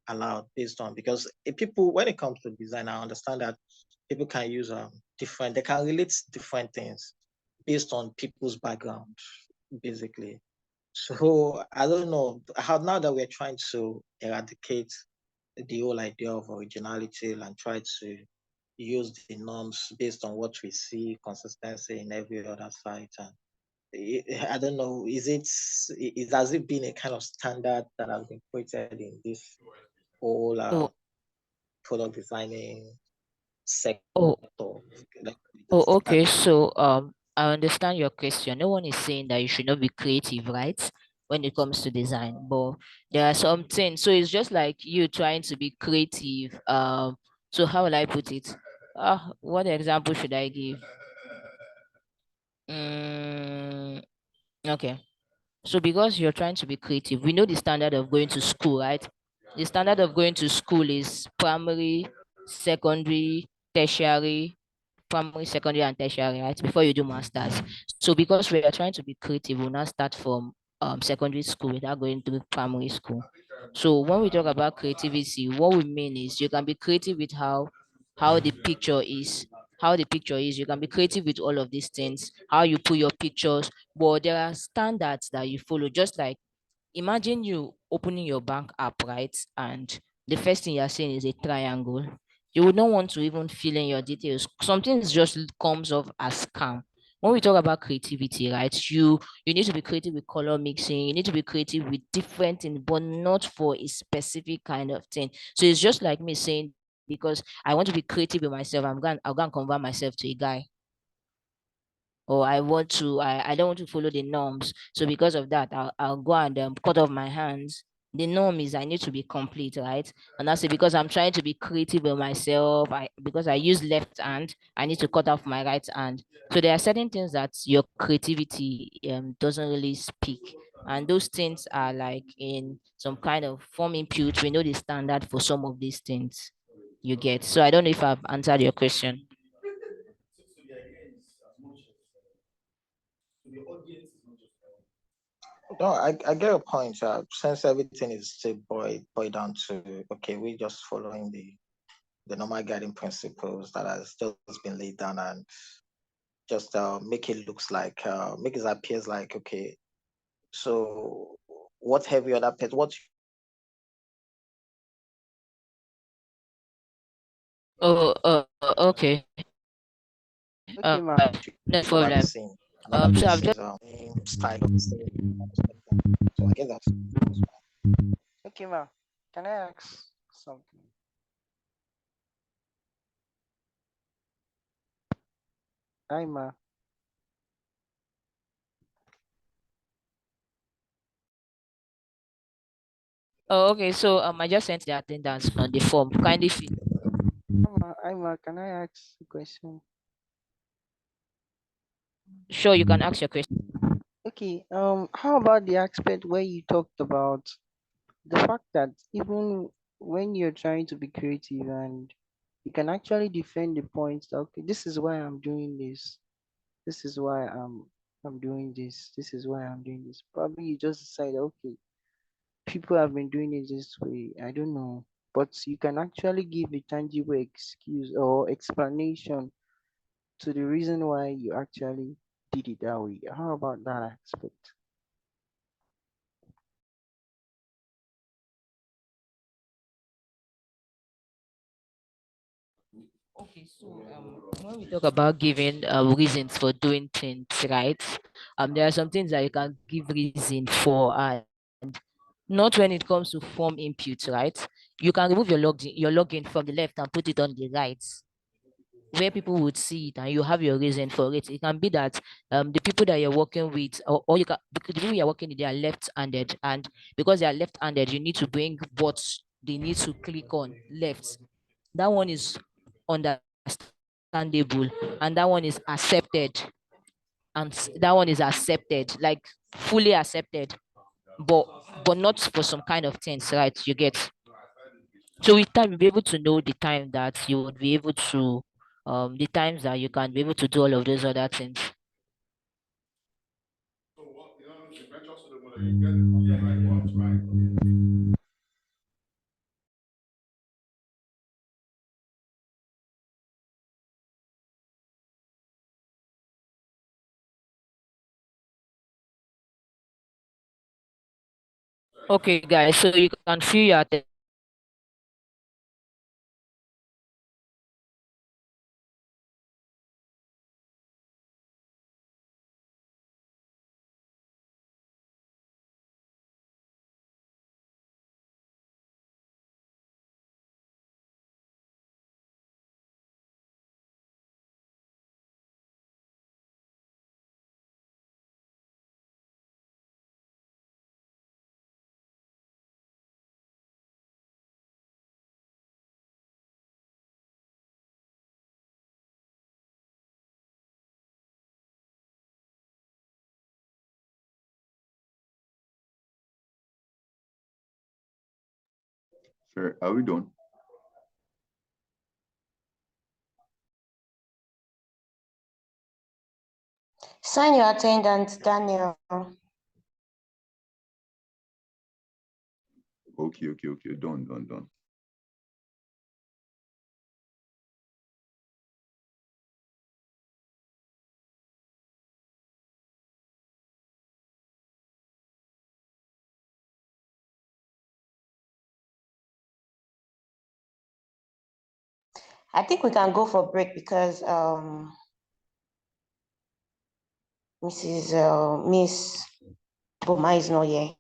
allowed based on, because if people, when it comes to design, I understand that people can use different, they can relate different things based on people's background, basically. So I don't know how, now that we're trying to eradicate the whole idea of originality and try to use the norms based on what we see, consistency in every other site. And I don't know, has it been a kind of standard that has been created in this whole Oh, product designing sector? oh, Like, oh, okay. So I understand your question. No one is saying that you should not be creative, right? When it comes to design, but there are some things. So it's just like you trying to be creative. So how will I put it? What example should I give? Okay. So because you're trying to be creative, we know the standard of going to school, right? The standard of going to school is primary, secondary, tertiary, primary, secondary, and tertiary, right? Before you do masters. So because we are trying to be creative, we'll now start from secondary school without going to primary school. So when we talk about creativity, what we mean is you can be creative with how the picture is, how the picture is. You can be creative with all of these things, how you put your pictures, but there are standards that you follow. Just like imagine you opening your bank app, right? And the first thing you're seeing is a triangle. You would not want to even fill in your details. Something just comes off as scam. When we talk about creativity, right? You need to be creative with color mixing. You need to be creative with different things, but not for a specific kind of thing. So it's just like me saying, because I want to be creative with myself, I'll go and convert myself to a guy. Or I don't want to follow the norms. So because of that, I'll go and cut off my hands. The norm is I need to be complete, right? And that's it, because I'm trying to be creative with myself. Because I use left hand, I need to cut off my right hand. So there are certain things that your creativity doesn't really speak. And those things are like in some kind of form impute. We know the standard for some of these things you get. So I don't know if I've answered your question. No, I get a point. Since everything is still boiled down to, okay, we're just following the normal guiding principles that has just been laid down, and just make it appears like, okay, so what every other person, what Oh, okay. Okay, ma. No people are the problem. same. Another So I've just person's same style of saying so I guess that's Okay, ma. Can I ask something? Hi, ma. Oh, okay. So I just sent the attendance on the form. Kindly fill. Hi, ma. Can I ask a question? Sure, you can ask your question. Okay. How about the aspect where you talked about the fact that even when you're trying to be creative and you can actually defend the point that, okay, this is why I'm doing this. This is why I'm doing this. This is why I'm doing this. Probably you just decide, okay, people have been doing it this way. I don't know. But you can actually give a tangible excuse or explanation to the reason why you actually did it that way. How about that aspect? Okay, so when we talk about giving reasons for doing things, right? There are some things that you can give reason for, and not when it comes to form input, right? You can remove your login from the left and put it on the right, where people would see it, and you have your reason for it. It can be that the people that you're working with, or you can, because the people you're working with, they are left-handed, and because they are left-handed, you need to bring what they need to click on left. That one is understandable, and that one is accepted, and that one is accepted, like fully accepted, but not for some kind of things, right? You get. So with time, you'll be able to know the time that you would be able to, the times that you can be able to do all of those other things. Okay, guys, so you can feel your Sure. Are we done? Sign your attendance, Daniel. Okay. Done. I think we can go for break because Miss Boma is not here.